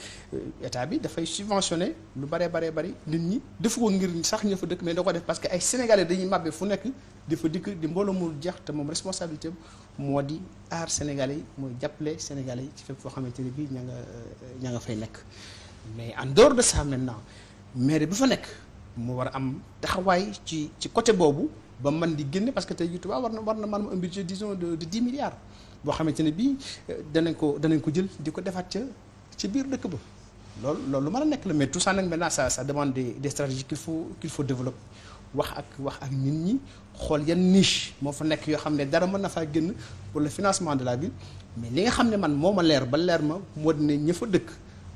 état bi dafay subventionné lu bari nit ñi defu ko ngir sax ña fa dëkk mais da ko def parce que ay sénégalais dañuy màbbee fu nekk di fa dikk di mbooloo mu jeex te moom responsabilité moo di aar sénégalais yi mooy jàppale sénégalais yi ci fépp foo xamante ne bii ña nga fay nekk mais en dehors de ça maintenant mairie bi fa nekk mu war a am taxawaay ci côté boobu ba man di génne parce que tey jii Touba war na man un budget disons de 10 milliards boo xamante ne bii danañ ko jël di ko defaat ci biir dëkk ba loolu mën a nekk la mais tout ça nag maintenant ça demande des stratégies qu'il faut développer wax ak nit ñi xool yan niche moo fa nekk yoo xam ne dara mën na faa génn pour le financement de la ville mais li nga xam ne man moo ma leer ma moo di ne ña fa dëkk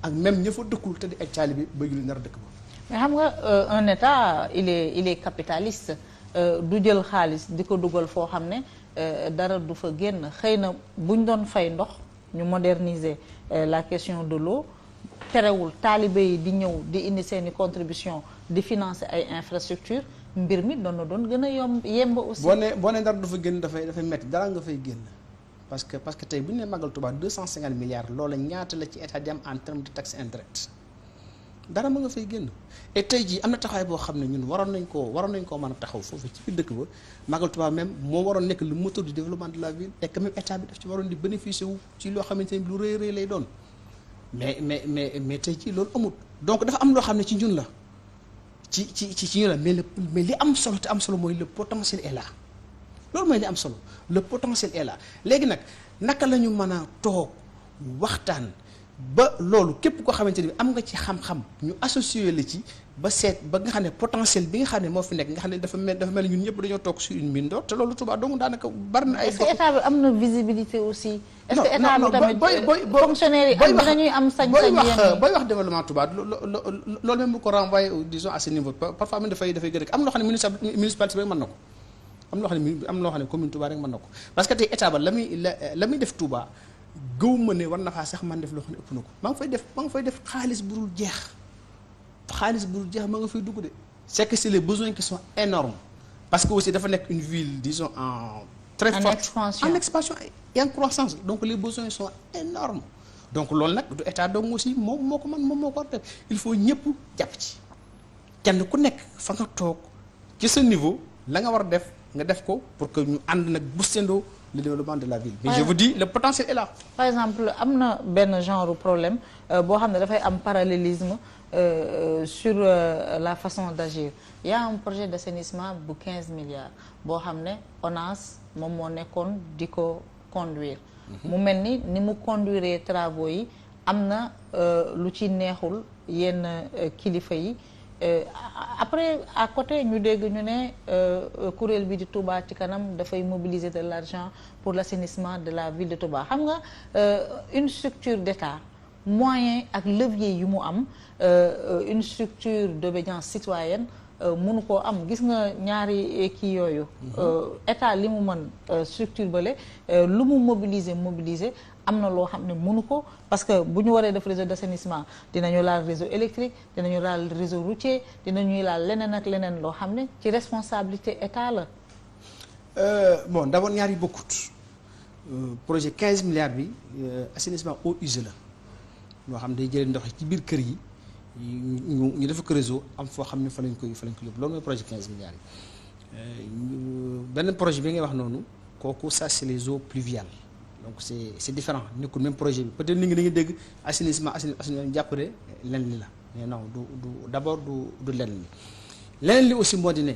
ak même ña fa dëkkul te di ay taalibe ba ñu nar a dëkk ba. mais xam nga un état il est capitaliste. Du jël xaalis di ko dugal foo xam ne dara du fa génn xëy na buñ doon fay ndox ñu moderniser la question de l'eau terewul taalibe yi di ñëw di indi seeni contribution di financer ay infrastructures mbir mi doon gën a yemb aussi. boo nee dara du fa génn dafay metti dara nga fay génn parce que tey bu ñu nee Magal Touba 250 milliards loola ñaata la ci état di am en termes de taxes indirectes dara ma nga fay génn et tey jii am na taxawaay boo xam ne ñun waroon nañ koo mën a taxaw foofu ci biir dëkk ba Magal Touba même moo waroon nekk le moteur du développement de la ville et que même état bi daf ci waroon di bénéficier wu ci loo xamante ne lu rëy lay doon mais tey jii loolu amul donc dafa am loo xam ne ci ñun la ci ñun la mais li am solo te am solo mooy le potentiel est là loolu mooy li am solo le potentiel est là léegi nag naka la ñu mën a toog waxtaan ba loolu képp koo xamante ni am nga ci xam-xam ñu associé la ci ba seet ba nga xam ne potentiel bi nga xam ne moo fi nekk nga xam ne dafa mel ñun ñëpp dañoo toog sur une mine d'or te loolu Touba donc daanaka bari na ay. est-ce que état bi am na visibilité aussi. est-ce que état bi tamit fonctionnaire yi am dinañuy am sañ-sañ booy wax développement Touba loolu même bu ko renvoyer disons à ce niveau parfois même dafay gën a am loo xam ne municipalité rek mën na ko am loo xam ne commune Touba rek mën na ko parce que tey état ba la muy def Touba gëw ma ne war na faa sax man def loo xam ne ëpp na ko maa ngi fay def xaalis bu dul jeex ma nga fay dugg de c'est que c'est les besoins qui sont énormes parce que aussi dafa nekk une ville disons en très forte en expansion et en croissance donc les besoins sont énormes donc loolu nag du état dong aussi moom moo ko mën moom moo ko war def il faut ñëpp jàpp ci kenn ku nekk fa nga toog ci sa niveau la nga war a def nga def ko pour que ñu ànd nag boostandoo le développement de la ville. mais je vous dis le potentiel est là. par exemple am na benn genre problème boo xam ne dafay am parallélisme sur la façon d'agir il y a un projet d'assainissement bu 15 milliards boo xam ne ONAS moom moo nekkoon di ko conduire. mu mel ni mu conduire travaux yi am na lu ci neexul yenn kilifa yi. Après à côté ñu dégg ñu ne kuréel bi di Touba ci kanam dafay mobiliser de l'argent pour l'assainissement de la ville de Touba xam nga une structure d'État moyen ak levier yu mu am une structure d'obédience citoyenne mënu koo am gis nga ñaari kii yooyu État li mu mën structure bale lu mu mobiliser am na loo xam ne mënu ko parce que bu ñu waree def réseau d'assainissement dinañu laal réseau électrique dinañu laal réseau routier dinañuy laal leneen ak leneen loo xam ne ci responsabilité état la. Bon d'abord ñaar yi bokkut projet 15 milliards bi assainissement eaux usées la loo xam day jëlee ndox ci biir kër yi ñu def ko réseau am foo xam ne fa lañ ko yóbbu loolu mooy projet 15 milliards yi benn projet bi ngay wax noonu kooku ça c'est les eaux pluviales. donc c'est différent nekkul même projet bi peut-être nit ñi dañuy dégg assainissement jàpp ne lenn li la mais non du d'abord du lenn li leneen li aussi moo di ne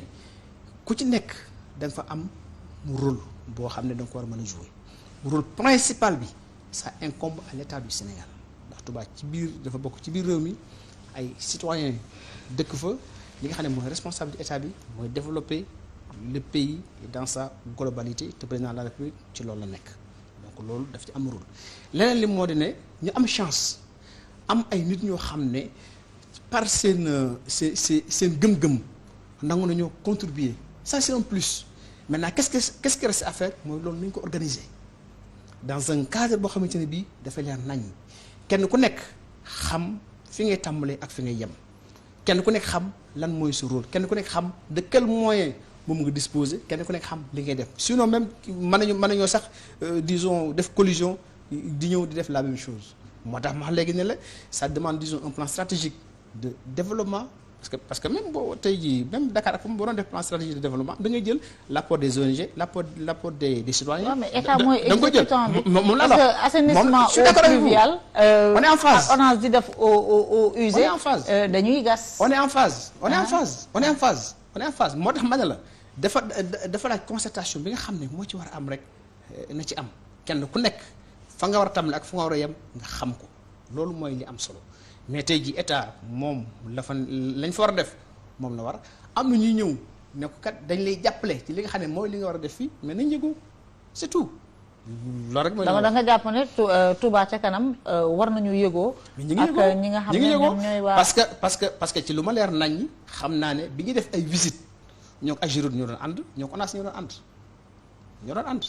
ku ci nekk da nga fa am rôle boo xam ne da nga ko war a mën a jouer rôle principal bi ça incombe à l'État du Sénégal ndax Touba ci biir dafa bokk ci biir réew mi ay citoyens dëkk fa li nga xam ne mooy responsabilité État bi mooy développer le pays dans sa globalité te président de la République ci loolu la nekk. loolu daf ci am rôle leneen li moo di ne ñu am chance am ay nit ñoo xam ne par seen gëm-gëm nangu nañoo contribuer ça c'est un plus maintenant qu'est-ce qui reste à faire mooy loolu nañu ko organiser dans un cadre boo xamante ne bii dafay leer nañ kenn ku nekk xam fi ngay tàmbalee ak fi ngay yem kenn ku nekk xam lan mooy sa rôle kenn ku nekk xam de quel moyen moom nga disposer kenn ku nekk xam li ngay def sinon même mën nañoo sax disons def collision di ñëw di def la même chose moo tax ma wax léegi ne la ça demande disons un plan stratégique de développement parce que même boo tey jii même Dakar ak boo doon def plan stratégique de développement da ngay jël l'apport des ONG l'apport des citoyens. mais état mooy exécutant bi moom la parce que assainissement eau pluviale on est en phase ONAS di def eau usée. on est en phase dañuy gas. on est en phase moo tax ma ne la. dafa laaj concertation bi nga xam ne moo ci war a am rek na ci am kenn ku nekk fa nga war a tàmbali ak fa nga war a yem nga xam ko loolu mooy li am solo mais tey ji état moom lañ fa war a def moom la war am na ñuy ñëw ne ko kat dañ lay jàppale ci li nga xam ne mooy li nga war a def fii mais nañ yëgu c'est tout loolu rek mooy da nga jàpp ne Touba ca kanam war nañu yëgoo ak ñi nga xam ne ñoom ñooy waa parce que ci lu ma leer nañ xam naa ne bi ñuy def ay visite ñoo ko Ageroute ñoo doon ànd ñoo ko ONAS ñoo doon ànd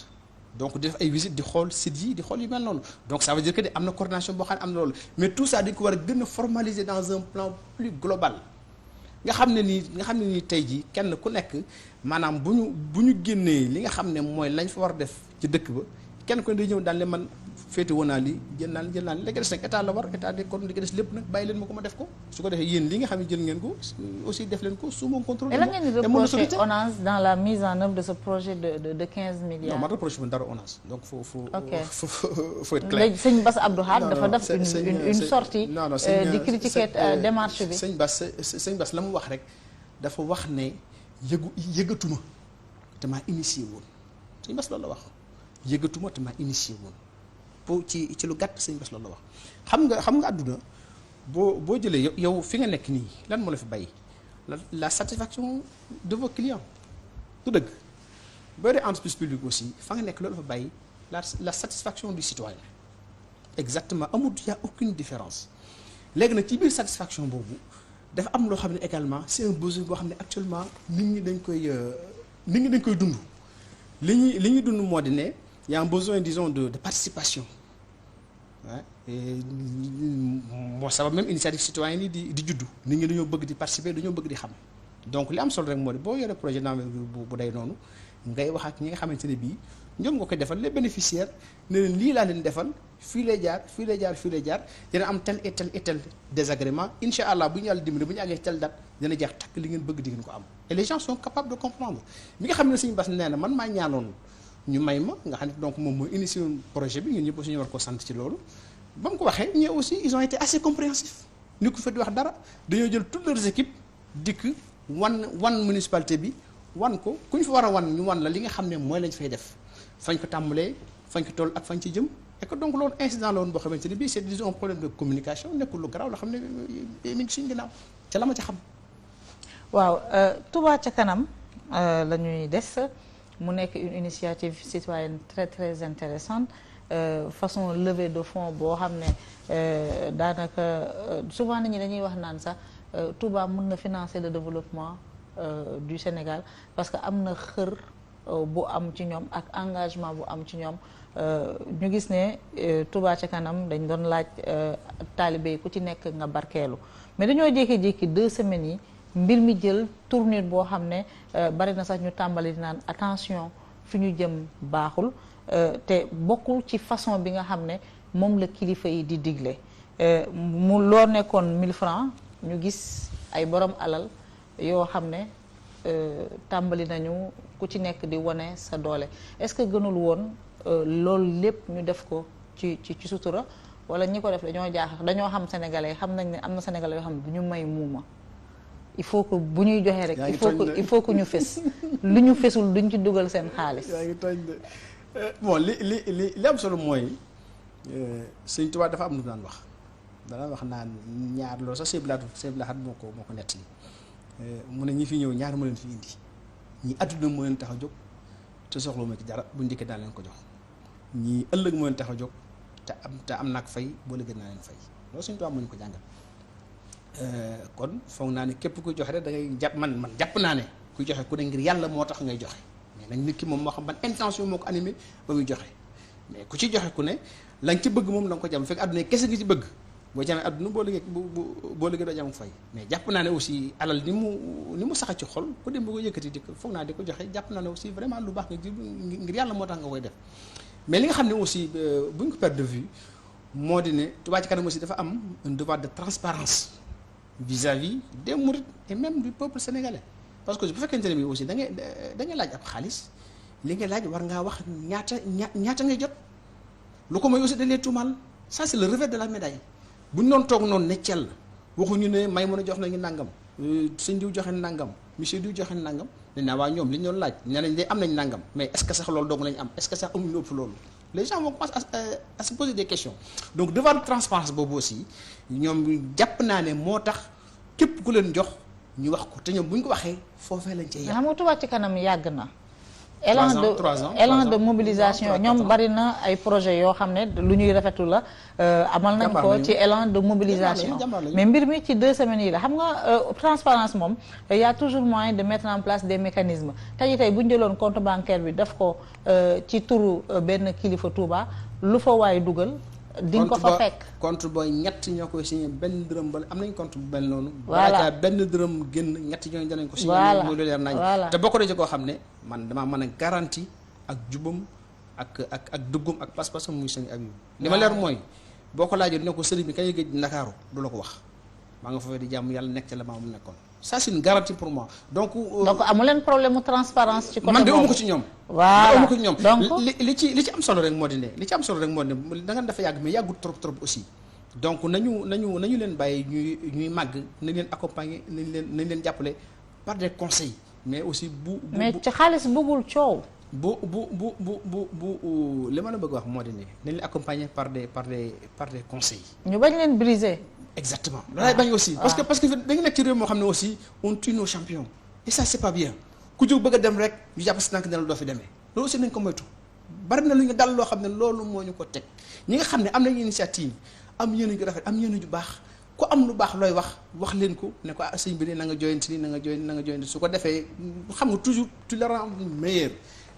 donc di def ay visite di xool sites yi di xool yu mel noonu donc ça veut dire que am na coordination boo xam ne am na loolu mais tout ça dañ ko war a gën a formaliser dans un plan plus global nga xam ne nii tey jii kenn ku nekk maanaam bu ñu génnee li nga xam ne mooy lañ fa war a def ci dëkk ba kenn ku ne day ñëw daal le man féete woon naa lii jël naa li léegi des nag état la war état de kon li ko des lépp nag bàyyi leen ma ko ma def ko su ko defee yéen li nga xam ne jël ngeen ko aussi def leen ko sous mon contrôle. et lan ngeen di reprocher ONAS dans la mise en œuvre de ce projet de 15 milliards. non ma reproche ma dara ONAS donc faut être clair. léegi sëñ Bass Abdou Khadre dafa def une sortie di critiquer démarche bi. sëñ Bass la mu wax rek dafa wax ne yëgatuma te maa initié woon sëñ Bass loolu la wax yëgatuma te maa initié woon. ci lu gàtt sëñ Bass loolu la wax xam nga àdduna boo jëlee yow fi nga nekk nii lan moo la fi bàyyi la satisfaction de vos clients du dëgg boo dee entreprise publique aussi fa nga nekk loolu la fa bàyyi la satisfaction du citoyen exactement amul y a aucune différence léegi nag ci biir satisfaction boobu dafa am loo xam ne également c'est un besoin boo xam ne actuellement nit ñi dañ koy dund li ñuy dund moo di ne y a un besoin disons de participation moo sabab même initiative citoyenne yi di juddu nit ñi dañoo bëgg di participer dañoo bëgg di xam donc li am solo rek moo di boo yore projet d'envergure bu day noonu ngay wax ak ñi nga xamante ne bii ñoom nga koy defal les bénéficiaires ne leen lii laa leen defal fii lay jaar fii lay jaar fii lay jaar dina am tel et tel et tel désagrément incha allah bu ñu yàlla dimbali bu ñu àggee tel date dina jeex takk li ngeen bëgg di ngeen ko am et les gens sont capables de comprendre mi nga xam ne Sëñ Bass nee na man maa ñaanoon ñu may ma nga xam ne donc moom mooy initié projet bi ñun ñëpp aussi ñu war ko sant ci loolu ba mu ko waxee ñoo aussi ils ont été assez compréhensifs ni ko fa di wax dara dañoo jël toutes leurs équipes dikk wan municipalité bi wan ko ku ñu fa war a wan ñu wan la li nga xam ne mooy lañ fay def fañ ko tàmbalee fañ ko toll ak fañ ci jëm et que donc loolu incident la woon boo xamante ne bii c'est disons un problème de communication nekkul lu garaaw la xam ne mi ngi suñu ginnaaw ca la ma ca xam. waaw Touba ca kanam la ñuy des mu nekk une initiative citoyenne très très intéressante façon levée de fonds boo xam ne daanaka souvent nit ñi dañuy wax naan sax Touba mën na financer le développement du Sénégal parce que am na xër bu am ci ñoom ak engagement bu am ci ñoom ñu gis ne Touba ca kanam dañ doon laaj taalibe yi ku ci nekk nga barkeelu mais dañoo jékki-jékki 2 semaines yi mbir mi jël tournure boo xam ne bari na sax ñu tàmbali di naan attention fi ñu jëm baaxul te bokkul ci façon bi nga xam ne moom la kilifa yi di digle mu loo nekkoon 1000 francs ñu gis ay borom alal yoo xam ne tàmbali nañu ku ci nekk di wane sa doole est-ce que gënul woon loolu lépp ñu def ko ci sutura wala ñi ko def dañoo jaax dañoo xam sénégalais xam nañ ne am na sénégalais yoo xam ne du ñu may muuma il faut que bu ñuy joxee rek il faut que ñu fes lu ñu fesul duñ ci dugal seen xaalis. yaa ngi tooñ de bon li am solo mooy Sëñ Tuubaa dafa am lu daan wax dana wax naan ñaar loolu sax Sëñ Blaat moo ko nettali mu ne ñi fi ñëw ñaar moo leen fi indi ñi àdduna moo leen tax a jóg te soxla ma ci dara bu njëkkee daan leen ko jox ñii ëllëg moo leen tax a jóg te am naag fay boo lëgee naa leen fay loolu Sëñ Tuubaa moo ñu ko jàngal. kon foog naa ne képp kuy joxe rek da ngay jàpp man jàpp naa ne kuy joxe ku ne ngir yàlla moo tax ngay joxe mais nag nit ki moom moo xam ban intention moo ko animé ba muy joxe mais ku ci joxe ku ne la nga ci bëgg moom da nga ko jàmm fekk àdduna kese nga ci bëgg boo jamee àdduna boo liggéey boo liggéey doo jàmm fay mais jàpp naa ne aussi alal ni mu saxa ci xol ku dem ba ko yëkkati di ko foog naa di ko joxe jàpp naa ne aussi vraiment lu baax nga ji ngir yàlla moo tax nga koy def mais li nga xam ne aussi bu ñu ko perdre de vue moo di ne Touba Ca Kanam aussi dafa am un devoir de transparence vis-à-vis des mourides et même du peuple sénégalais parce que bu fekkente ne bi aussi da ngay laaj ab xaalis li ngay laaj war ngaa wax ñaata ngay jot lu ko mooy aussi dañ lay tuumaal ça c'est le revers de la médaille bu ñu doon toog noonu ne cell waxuñu ne may mën a jox nañu nangam sëñ diw joxe nangam monsieur diw joxe nangam dañ naa waa ñoom li ñu doon laaj nee nañ de am nañ nangam mais est-ce que sax loolu dong lañ am est-ce que sax amuñu ëpp loolu les gens vont commencer à se poser des questions donc devoir de transparence boobu aussi ñoom jàpp naa ne moo tax képp ku leen jox ñu wax ko te ñoom bu ñu ko waxee foofee lañ cee yàq. xam nga Touba Ca Kanam yàgg na. élan de mobilisation ñoom bari na ay projet yoo xam ne lu ñuy rafetlu la amal nañ ko ci élan de mobilisation mais mbir mi ci 2 semaines yi la xam nga transparence moom y a toujours moyen de mettre en place des mécanismes tey bu ñu jëloon compte bancaire bi def ko ci turu benn kilifa Touba lu fa waay dugal di nga ko fa fekk compte booy ñett ñoo koy signé benn dërëm ba am nañ compte bu mel noonu. voilà benn dërëm génn ñett ñooñu danañ ko signé. muy lu leer nañ te bokk na ci koo xam ne man damaa mën a garantie ak jubam ak duggum ak pas-pasam muy sëñ Abibu. li ma leer mooy boo ko laajee dina ko sëriñ bi kañ géej Ndakaaru du la ko wax maa nga foofee di jàmm yàlla nekk ca la maa mu nekkoon. ça c'est une garantie pour moi donc amu leen problème mu transparence ci côté man de amu ko ci ñoom. voilà amu ko ci ñoom. donc li ci am solo rek moo di ne da nga dafa yàgg mais yàggut trop aussi donc nañu leen bàyyi ñuy màgg nañ leen accompagner nañ leen jàppale par des conseils mais aussi mais ci xaalis bëggul coow. bu li ma la bëgg wax moo di ne nañ leen accompagner par des conseils. ñu bañ leen briser. exactement loolu bañ aussi parce que dañu nekk ci réew moo xam ne aussi on tue nos champions et ça c'est pas bien ku jóg bëgg a dem rek ñu jàpp si nank ne la doo fi demee loolu aussi nañ ko moytu bari na lu ñu dal loo xam ne loolu moo ñu ko teg ñi nga xam ne am nañu initiative am yéen ju rafet am yéen ju baax ku am lu baax looy wax leen ko ne ko sëñ bi de na nga joyanti nii na nga joyanti su ko defee xam nga toujours tu le rends meilleur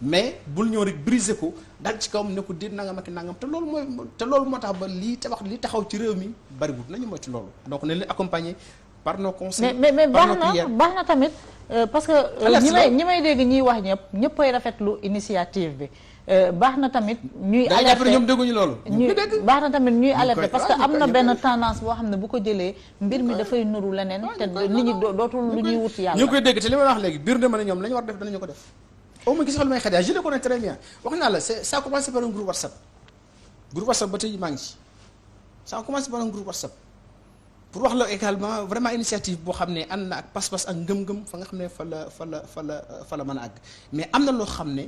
mais bul ñëw rek briser ko dal ci kawam ne ko déet nangam ak nangam te loolu moo tax ba li taxaw ci réew mi bariwul nañu moytu loolu donc nañ leen accompagner par nos conseils. mais baax na tamit parce que ñi may dégg ñiy wax ñëppay rafetlu initiative bi. baax na tamit ñuy alerter ñoom dégguñu loolu. baax na tamit ñuy alerter parce que am na benn tendance boo xam ne bu ko jëlee mbir mi dafay nuru leneen te nit ñi dootul lu ñuy wut yàlla. ñu ngi koy dégg te li may wax léegi biir na ma ne ñoom la ñu war def danañu ko def. au moins gis nga lu may xëy je le connais très bien wax naa la ça a commencé par un groupe WhatsApp ba tey maa ngi ci ça a commencé par un groupe WhatsApp pour wax la également vraiment initiative boo xam ne ànd na ak pas-pas ak ngëm-ngëm fa nga xam ne fa la mën a àgg mais am na loo xam ne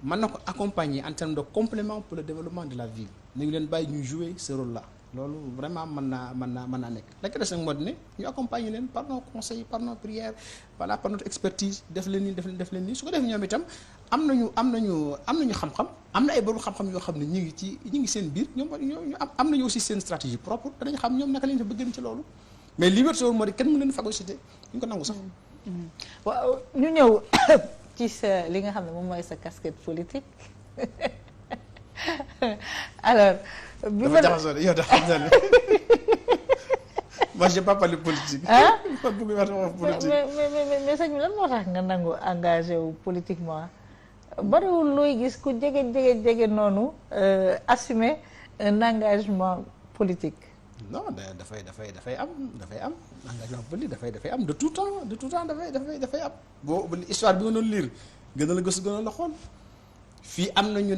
mën na ko accompagner en termes de complément pour le développement de la ville nañu leen bàyyi ñuy jouer ce rôle là loolu vraiment mën naa nekk la ko des nag moo di ne ñu accompagner leen par nos conseils par nos prières voilà par notre expertise def leen nii su ko def ñoom itam am nañu xam-xam am na ay borom xam-xam yoo xam ne ñi ngi seen biir ñoom ñu am nañu aussi seen stratégie propre danañ xam ñoom naka lañ fa bëgg ci loolu mais li wér moo di kenn mu leen phagocyté ñu ko nangu sax. waaw ñu ñëw ci sa li nga xam ne moom mooy sa casquette politique alors. bi ma dafa jaxasoo yow dafa xam ne moi j'ai pas parlé politique. ah bëgg wax politique. mais sëñ bi lan moo tax nga nangu engagé wu politiquement bariwul looy gis ku jege noonu assumer un engagement politique. non dafay am engagement politique dafay am de tout temps dafay am. boo histoire bi nga doon lire gën a la gëstu gën a la xool. fii am na ñu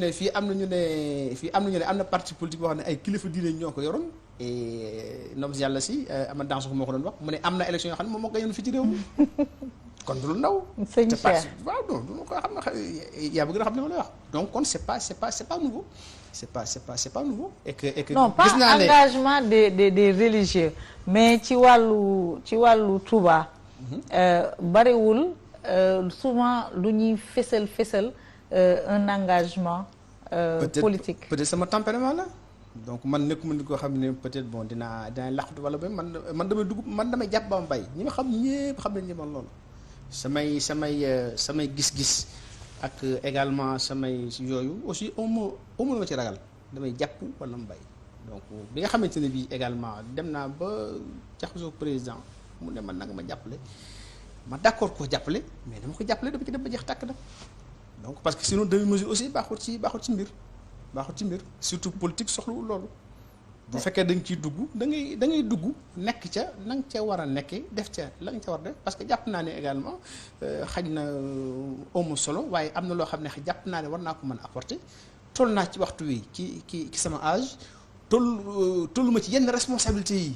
ne am na parti politique boo xam ne ay kilifa diine ñoo ko yoroon et nom yàlla si ama dans ko moo ko doon wax mu ne am na élection yoo xam ne moom moo ko yoon fii ci réew mi kon du lu ndaw. sëñ Cheikh waaw non du ma ko xam ne yaa bëgg a xam ne ma lay wax donc kon c'est pas nouveau c'est pas nouveau et que non pas engagement des religieux mais ci wàllu Touba bariwul souvent lu ñuy fésal un engagement politique. peut-être sama tempérament la donc man nekkuma nit koo xam ne peut-être bon dinaa laxatu wala ba man damay jàpp ba ma bay ñi ma xam ñëpp xam nañ ni man loolu samay gis-gis ak également samay yooyu aussi amul ma ci ragal damay jàpp wala ma bay donc bi nga xamante ne bii également dem naa ba jaxasoo président mu ne man nanga ma jàppale ma d'accord koo jàppale mais dama ko jàppale dama ci dem ba jeex tàkk na donc parce que sinon demi-mesure aussi baaxul ci mbir surtout politique soxlawul loolu bu fekkee da nga ciy dugg da ngay dugg nekk ca la nga ca war a nekkee def ca la nga ca war a def parce que jàpp naa ne également xaj na amu solo waaye am na loo xam ne jàpp naa ne war naa ko mën a apporter toll naa ci waxtu wi ci sama âge tollu ma ci yenn responsabilités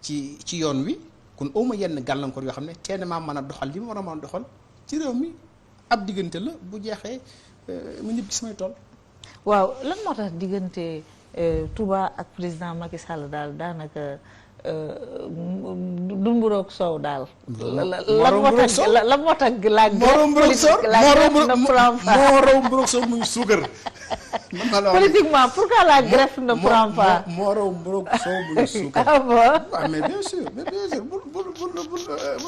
yi ci yoon wi kon awma yenn gàllankoor yoo xam ne teel maa mën a doxal li ma war a mën a doxal ci réew mi ab diggante la bu jeexee mu ñëpp ci samay tool. waaw lan moo tax diggante Touba ak président Macky Sall daal daanaka du mburoog soow daal. lan moo tax la greffe ne prend pas moo raw mburoog soow muy suukar. politiquement pourquoi la greffe ne prend pas. moo raw mburoog soow muy suukar. ah bon waaw mais bien sûr bu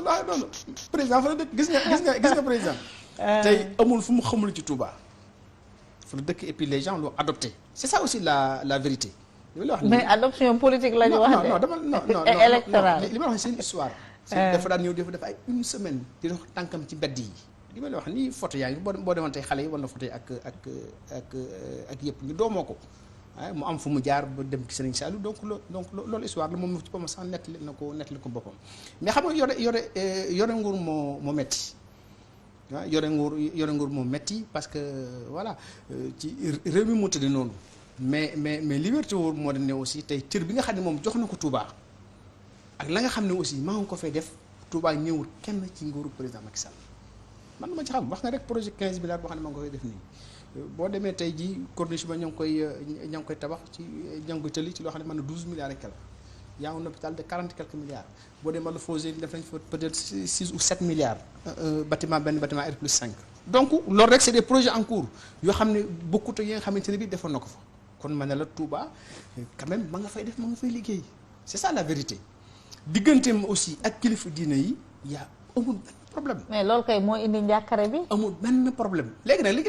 laaxee noonu. président fa la dëkk gis nga président. tey amul fu mu xamul ci Touba. fa la dëkk et puis les gens l'ont adopté c'est ça aussi la vérité. li ma la wax mais adoption politique la ñu wax de. non électorale li ma la wax c'est une histoire. dafa daan ñëw dafa def ay une semaine di dox tànkam ci mbedd yi. li ma la wax nii photo yaa ngi boo demoon tey xale yi wala photo yi ak yëpp ñu doomoo ko. waaye mu am fu mu jaar ba dem ci Serigne Saliou donc loolu histoire la moom ci boppam sax nettali ko boppam mais xam nga yore nguur moo metti waaw yore nguur moo metti parce que voilà ci réew mi moo tëdd noonu mais liberté wóor moo di ne aussi tey cër bi nga xam ne moom jox na ko Touba ak la nga xam ne aussi maa ngi ko fay def Touba ñëwul kenn ci nguuru président Macky Sall man ma ci xam wax nga rek projet 15 milliards boo xam ne maa ngi ko fay def nii boo demee tey ji corniche ba ña ngi koy tabax ci ña ngi koy tëli ci loo xam ne mën na 12 milliards et quelque y a un hôpital de 40 quelques milliards boo demee Malfosé def nañ fa peut-être 6 ou 7 milliards bâtiment R+5 donc loolu rek c'est des projets en cours yoo xam ne bokkut ak yi nga xamante ne bi defoon na ko fa kon ma ne la Touba quand même ma nga fay def ma nga fay liggéey c'est ça la vérité digganteem aussi ak kilifa diine yi yaa amul benn problème. mais loolu kay moo indi njàkkare bi. amul benn problème léegi nag li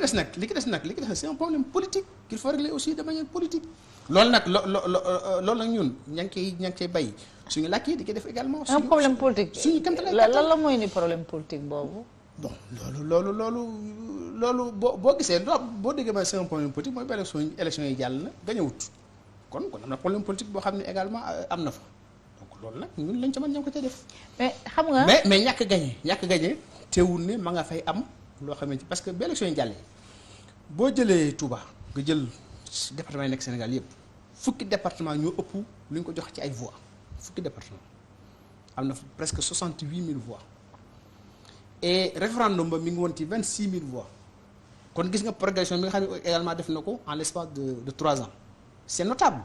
ki des nag c'est un problème politique qu'il faut régler aussi de manière politique. loolu nag loolu nag ñun ña ngi koy bay suñu làkk yi di koy def également. un problème politique suñu kéemtalaay lan la mooy ni problème politique boobu. bon loolu boo gisee boo déggee ma c'est un problème politique mooy ba élection yi jàll na gañewut kon am na problème politique boo xam ne également am na fa donc loolu nag ñun lañ ca mën ñoo ko ca def. mais xam nga. mais ñàkk gagné teewul ne ma nga fay am loo xamante parce que ba élection yi jàllee boo jëlee Touba nga jël département yi nekk Sénégal yëpp fukki département ñoo ëpp lu ñu ko jox ci ay voix fukki département am na presque 68 000 voix et référendum ba mi ngi woon ci 26 000 voix kon gis nga progression bi nga xam ne également def na ko en l'espace de 3 ans c'est notable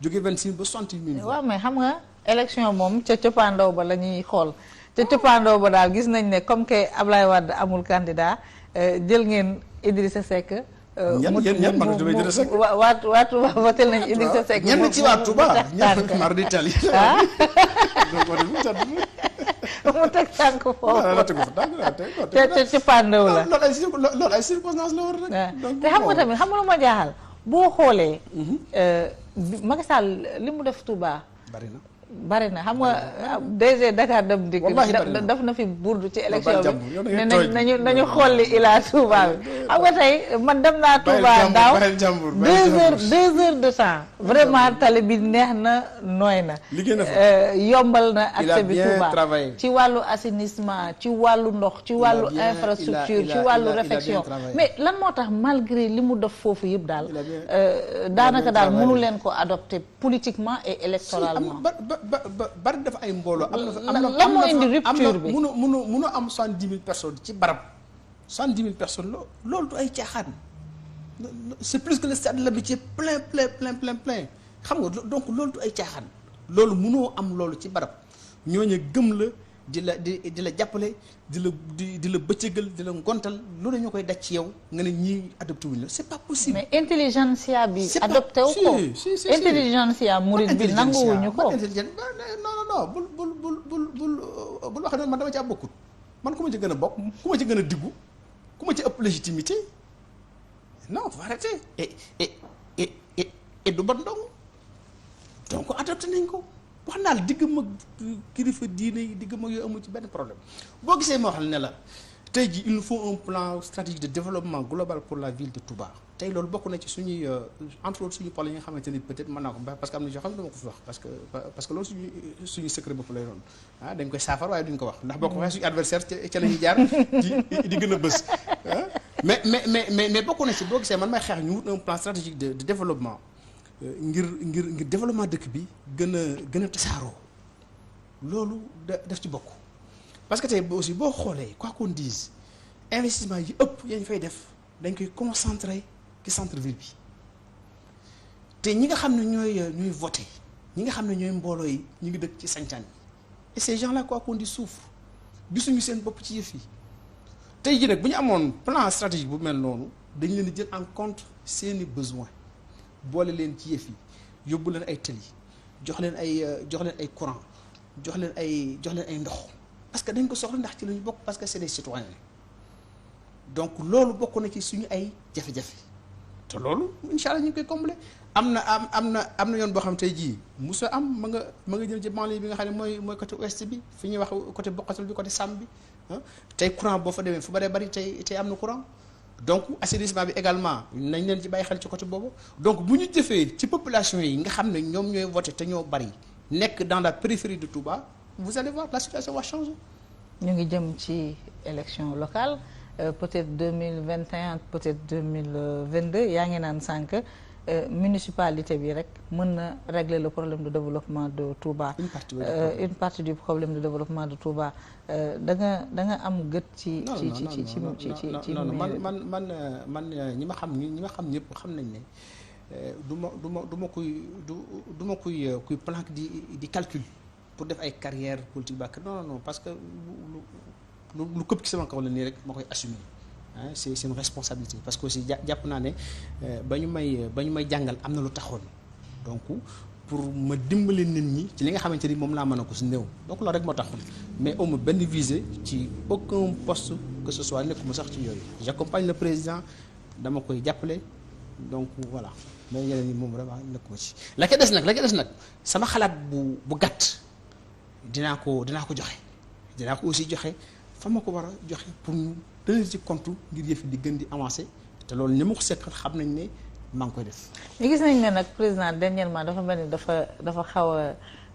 jóge 26 000 ba 68 000 voix. waaw mais xam nga élection moom ca cëppaandaw ba la ñuy xool ca cëppaandaw ba daal gis nañ ne comme que Ablaye Wade amul candidat jël ngeen Idrissa Seck. ñenn man damay Idrissa Seck. waa Touba voté nañu Idrissa Seck. ñenn ci waa Touba ñenn mar d'Italie. mu teg tànk foofu. la tegu fa tànk te cëppaandaw la. loolu ay circonstances la war rek. te xam nga tamit xam nga lu ma jaaxal boo xoolee. Macky Sall li mu def Touba. bari na xam nga DG Dakar Dem Dikk daf na fi burdu ci élection bi ne nañu xolli Ila Touba bi xam nga tey man dem naa Touba daaw 2 heures de temps vraiment tali bi neex na nooy na yombal na accès bi Touba ci wàllu assainissement ci wàllu ndox ci wàllu infrastructure ci wàllu réfection mais lan moo tax malgré li mu def foofu yëpp daal daanaka daal mënu leen ko adopter politiquement et électoralement bari dafa ay mbooloo. lan moo indi rupture bi mënu am 70 000 personnes ci barab 70 000 personnes loolu du ay caaxaan c'est plus que le stade de l'Amitié plein xam nga donc loolu du ay caaxaan loolu mënoo am loolu ci barab ñooñu gëm la di la jàppale di la bëccëgal di la ngontal loolu ñu koy daj ci yow nga ne ñii adopté wuñ la c'est pas possible. mais intelligentsia bi adopté wu ko intelligentsia murid bi nanguwuñu ko. non bul wax ne man dama ci am bokkut man ku ma ci gën a bokk ku ma ci gën a diggu ku ma ci ëpp légitimité non faut arrêter et du bon donc adopté nañ ko. wax naa la digg mag kilifa diine yi digg mag yooyu amul ci benn problème boo gisee moo xam ne la tey jii il nous faut un plan stratégique de développement global pour la ville de Touba tey loolu bokk na ci suñuy entre autres suñu problème yi nga xamante ni peut-être mën naa ko parce que am na yoo xam ne dama ko fi wax parce que loolu suñu secret bopp lay doon dañ koy saafar waaye duñ ko wax ndax boo ko waxee suñu adversaire ca la ñuy jaar di gën a bës mais bokk na ci boo gisee man may xeex ñu wut un plan stratégique de développement ngir développement dëkk bi gën a tasaaroo loolu daf ci bokk parce que tey aussi boo xoolee quoi qu'on dise investissement yi ëpp yañ fay def dañ koy concentrer ci centre ville bi te ñi nga xam ne ñooy voté ñi nga xam ne ñooy mbooloo yi ñu ngi dëkk ci sancaan yi et ces gens là quoi qu'on dise souffrent gisuñu seen bopp ci yëf yi tey jii nag bu ñu amoon plan stratégique bu mel noonu dañ leen di jël en compte seeni besoins boole leen ci yëf yi yóbbu leen ay tëli jox leen ay courant jox leen ay ndox parce que dañ ko soxla ndax ci lañu bokk parce que c'est des citoyens donc loolu bokk na ci suñu ay jafe-jafe te loolu incha allah ñu ngi koy combler am na yoon boo xam tey jii musa am ma nga jël ci banlieue bi nga xam ne mooy côté ouest bi fi ñuy wax côté Boqatul bi côté Sam bi tey courant boo fa demee fu bari tey am na courant donc assainissement bi également nañ leen ci bàyyi xel ci côté boobu donc bu ñu jëfee ci population yi nga xam ne ñoom ñooy voté te ñoo bari nekk dans la périphérie de Touba vous allez voir la situation va changer. ñu ngi jëm ci élection locale peut-être 2021 peut-être 2022 yaa ngi naan sànq municipalité bi rek mën na régler le problème de développement de Touba. Une partie du problème de développement de Touba da nga am gët ci. man ñi ma xam ñëpp xam nañ ne du ma kuy planque di calcul pour def ay carrière politique ba non parce que lu këpp ci sama kaw la nii rek ma koy assumer. C'est une responsabilité parce que aussi jàpp naa ne ba ñu may jàngal am na lu taxoon donc pour ma dimbali nit ñi ci li nga xamante ni moom laa mën a ko si néew donc loolu rek moo taxoon mais awma benn visée ci aucun poste que ce soit nekkuma sax ci yooyu j'accompagne le président dama koy jàppale donc voilà mais yeneen yi moom vraiment nekkuma ci la ca des nag sama xalaat bu gàtt dinaa ko joxe dinaa ko aussi joxe fa ma ko war a joxe pour ñu tenir ci compte ngir yëf di gën di avancer te loolu ñi ma ko seqal xam nañ ne maa ngi koy def. ñu gis nañ ne nag président dernièrement dafa mel ni dafa xaw a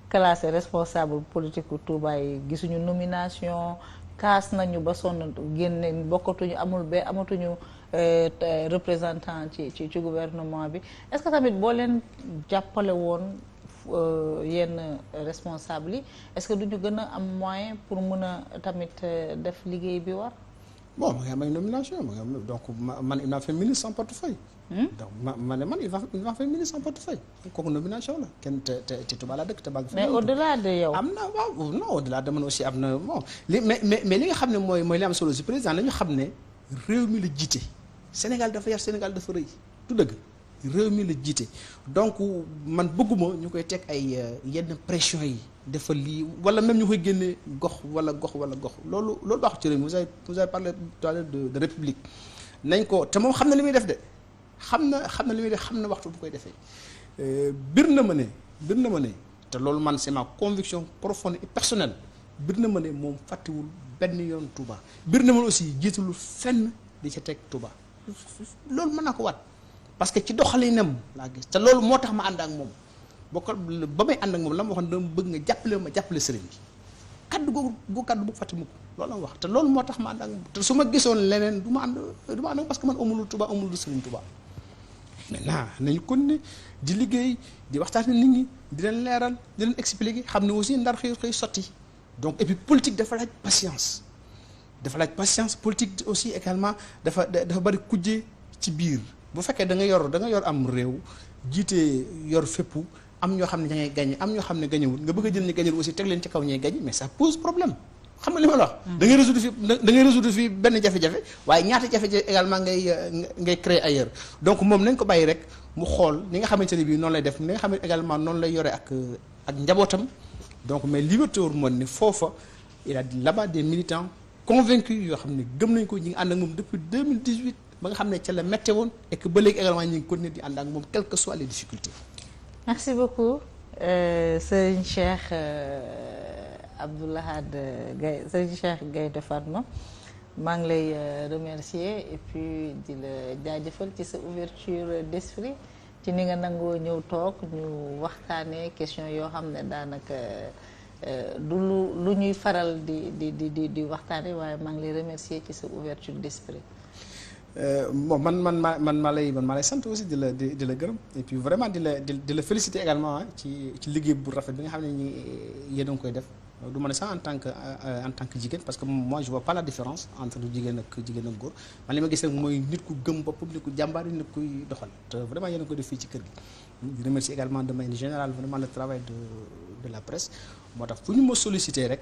classé responsable politique u Touba yi gisuñu nomination kaas nañu ba sonn génne bokkatuñu amatuñu représentant ci gouvernement bi est-ce que tamit boo leen jàppale woon yenn responsable yi est-ce que duñu gën a am moyen pour mën a tamit def liggéey bi war. bon ma ngi am ay nomination ma ngi am donc man il m'a fait ministre sans portefeuille. donc man il va faire ministre sans portefeuille kooku nomination la kenn te Touba laa dëkk te baa ngi fi. mais au-delà de yow. am na waaw non au-delà de man aussi am na bon mais li nga xam ne mooy li am solo si président nañu xam ne réew mi la jiite Sénégal dafa yar Sénégal dafa rëy du dëgg réew mi la jiite donc man bëgguma ñu koy teg ay yenn pression yi dafa lii wala même ñu koy génne gox loolu baaxul ci réew mi vous avez parlé tout à l'heure de république nañ ko te moom xam na li muy def de xam na li muy def xam na waxtu bu koy defee bir na ma ne te loolu man c'est ma conviction profonde et personnelle bir na ma ne moom fàttewul benn yoon Touba bir na ma aussi jiitalul fenn di ca teg Touba loolu mën naa ko waat parce que ci doxalinam laa gis te loolu moo tax ma ànd ak moom ba may ànd ak moom la ma waxoon dama bëgg nga jàppale sëriñ bi kaddu bu fàtte mukk loolu la ma wax te loolu moo tax ma ànd ak moom te su ma gisoon leneen du ma ànd ak parce que man amulul Touba amulul sëriñ Touba maintenant nañu continuer di liggéey di waxtaan nit ñi di leen leeral di leen expliquer xam ne aussi ndar xëy sotti donc et puis politique dafa laaj patience politique aussi également dafa bari kujje ci biir bu fekkee da nga yor am réew jiite yor fépp am ñoo xam ne da ngay gagné am ñoo xam ne gagnéwul nga bëgg a jël ñi gagné aussi teg leen ci kaw ñuy gagné mais ça pose problème xam nga li ma la wax. da ngay résoudre fii benn jafe-jafe waaye ñaata jafe-jafe également ngay créer ailleurs donc moom nañ ko bàyyi rek mu xool ni nga xamante ne bii noonu lay def ni nga xam ne également noonu lay yore ak njabootam donc mais li wér moom ne foofa il a là-bas des militants convaincus yoo xam ne gëm nañ ko ñi ngi ànd ak moom depuis 2018 ba nga xam ne ca la métte woon et que ba léegi également ñu ngi continuer di ànd ak moom quelles que soient les difficultés. merci beaucoup Serigne Cheikh Abdou Lahad Gaye Serigne Cheikh Gaïndé Fatma maa ngi lay remercier et puis di la jaajëfal ci sa ouverture d'esprit ci ni nga nangoo ñëw toog ñu waxtaanee question yoo xam ne daanaka du lu ñuy faral di waxtaanee waaye maa ngi lay remercier ci sa ouverture d'esprit. Bon man maa lay sant aussi di la gërëm et puis vraiment di la féliciter également ci liggéey bu rafet bi nga xam ne ñi yéen a ngi koy def du ma ne sax en tant que jigéen parce que moi je vois pas la différence entre jigéen ak góor man li ma gis rek mooy nit ku gëm boppam nit ku jàmbaar nit kuy doxal te vraiment yéen a ngi koy def fii ci kër gi. di remercier également de manière générale vraiment le travail de la presse moo tax fu ñu ma solliciter rek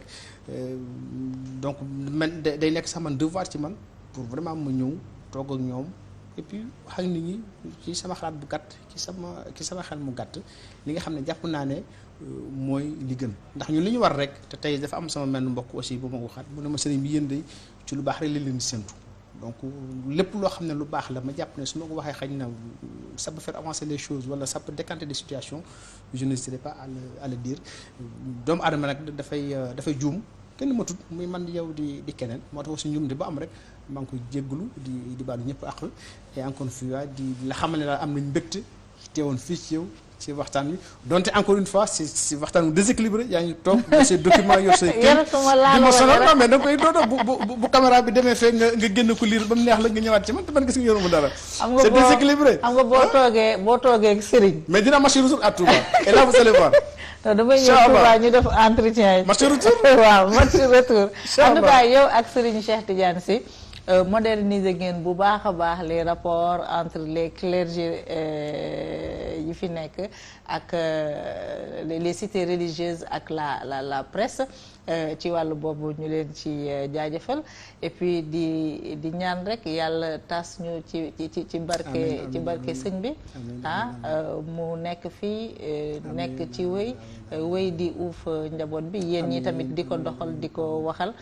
donc man day nekk sax man devoir ci man pour vraiment ma ñëw. toog ak ñoom et puis wax ak nit ñi ci sama xalaat bu gàtt ci sama xel mu gàtt li nga xam ne jàpp naa ne mooy li gën ndax ñun li ñu war rek te tey dafa am sama menn mbokk aussi bu ma waxaat mu ne ma sëriñ bi yéen de ci lu baax rek la leen di séntu donc lépp loo xam ne lu baax la ma jàpp ne su ma ko waxee xëy na ça peut faire avancer les choses wala ça peut décanter des situations je n'hésiterai pas à le dire doomu aadama nag dafay juum kenn matut muy man di yow di keneen moo tax aussi ñum di ba am rek maa ngi koy jégglu di baalu ñëpp àq et encore une fois di la xamal ne daal am nañ mbégte teewoon fii ci yow ci waxtaan wi donte encore une fois si waxtaan wu déséquilibré yaa ngi toog yor say document yor say kii di ma sonal non mais da nga koy doodo bu caméra bi demee fee nga génn ko lire ba mu neex la nga ñëwaat ci man te man gis nga yoruma dara c'est déséquilibré xam nga boo toogee ak Serigne mais dina marché retour à Touba et là vous allez voir non damay ñëw Touba ñu def entretien yi. match retour waaw match retour. en tout cas yow ak Serigne Cheikh Tidiane Sy moderniser ngeen bu baax a baax les rapports entre les clergés yi fi nekk ak les cités religieuses ak la presse ci wàllu boobu ñu leen ci jaajëfal et puis di ñaan rek yàlla tas ñu ci barke sëñ bi mu nekk fii nekk ci wéy di uuf njaboot bi yéen ñi tamit di ko doxal di ko waxal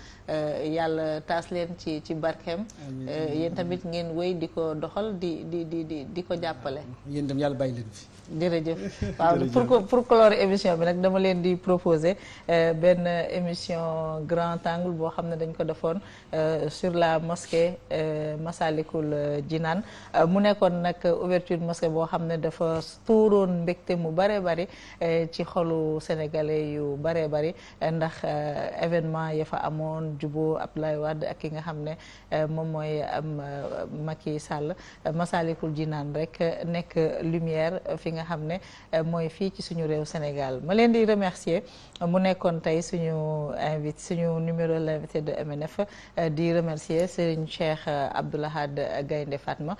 yàlla tas leen ci barkeem FM yéen tamit ngeen wéy di ko doxal di ko jàppale. yéen itam yàlla bàyyi leen fi. jërëjëf waaw pour clore émission bi nag dama leen di proposer benn émission grand angle boo xam ne dañ ko defoon sur la mosquée Massalikul Jinaan mu nekkoon nag ouverture mosquée boo xam ne dafa tuuroon mbégte mu bare bari ci xolu sénégalais yu bare bari ndax événement ya fa amoon juboo Abdoulaye Wade ak ki nga xam ne moom mooy Macky Sall Massalikul Jinaan rek nekk lumière fi nga xam ne mooy fii ci suñu réew Sénégal ma leen di remercier mu nekkoon tey suñu numéro l'invité de MNF di remercier Serigne Cheikh Abdoul Ahad Gaynde Fatma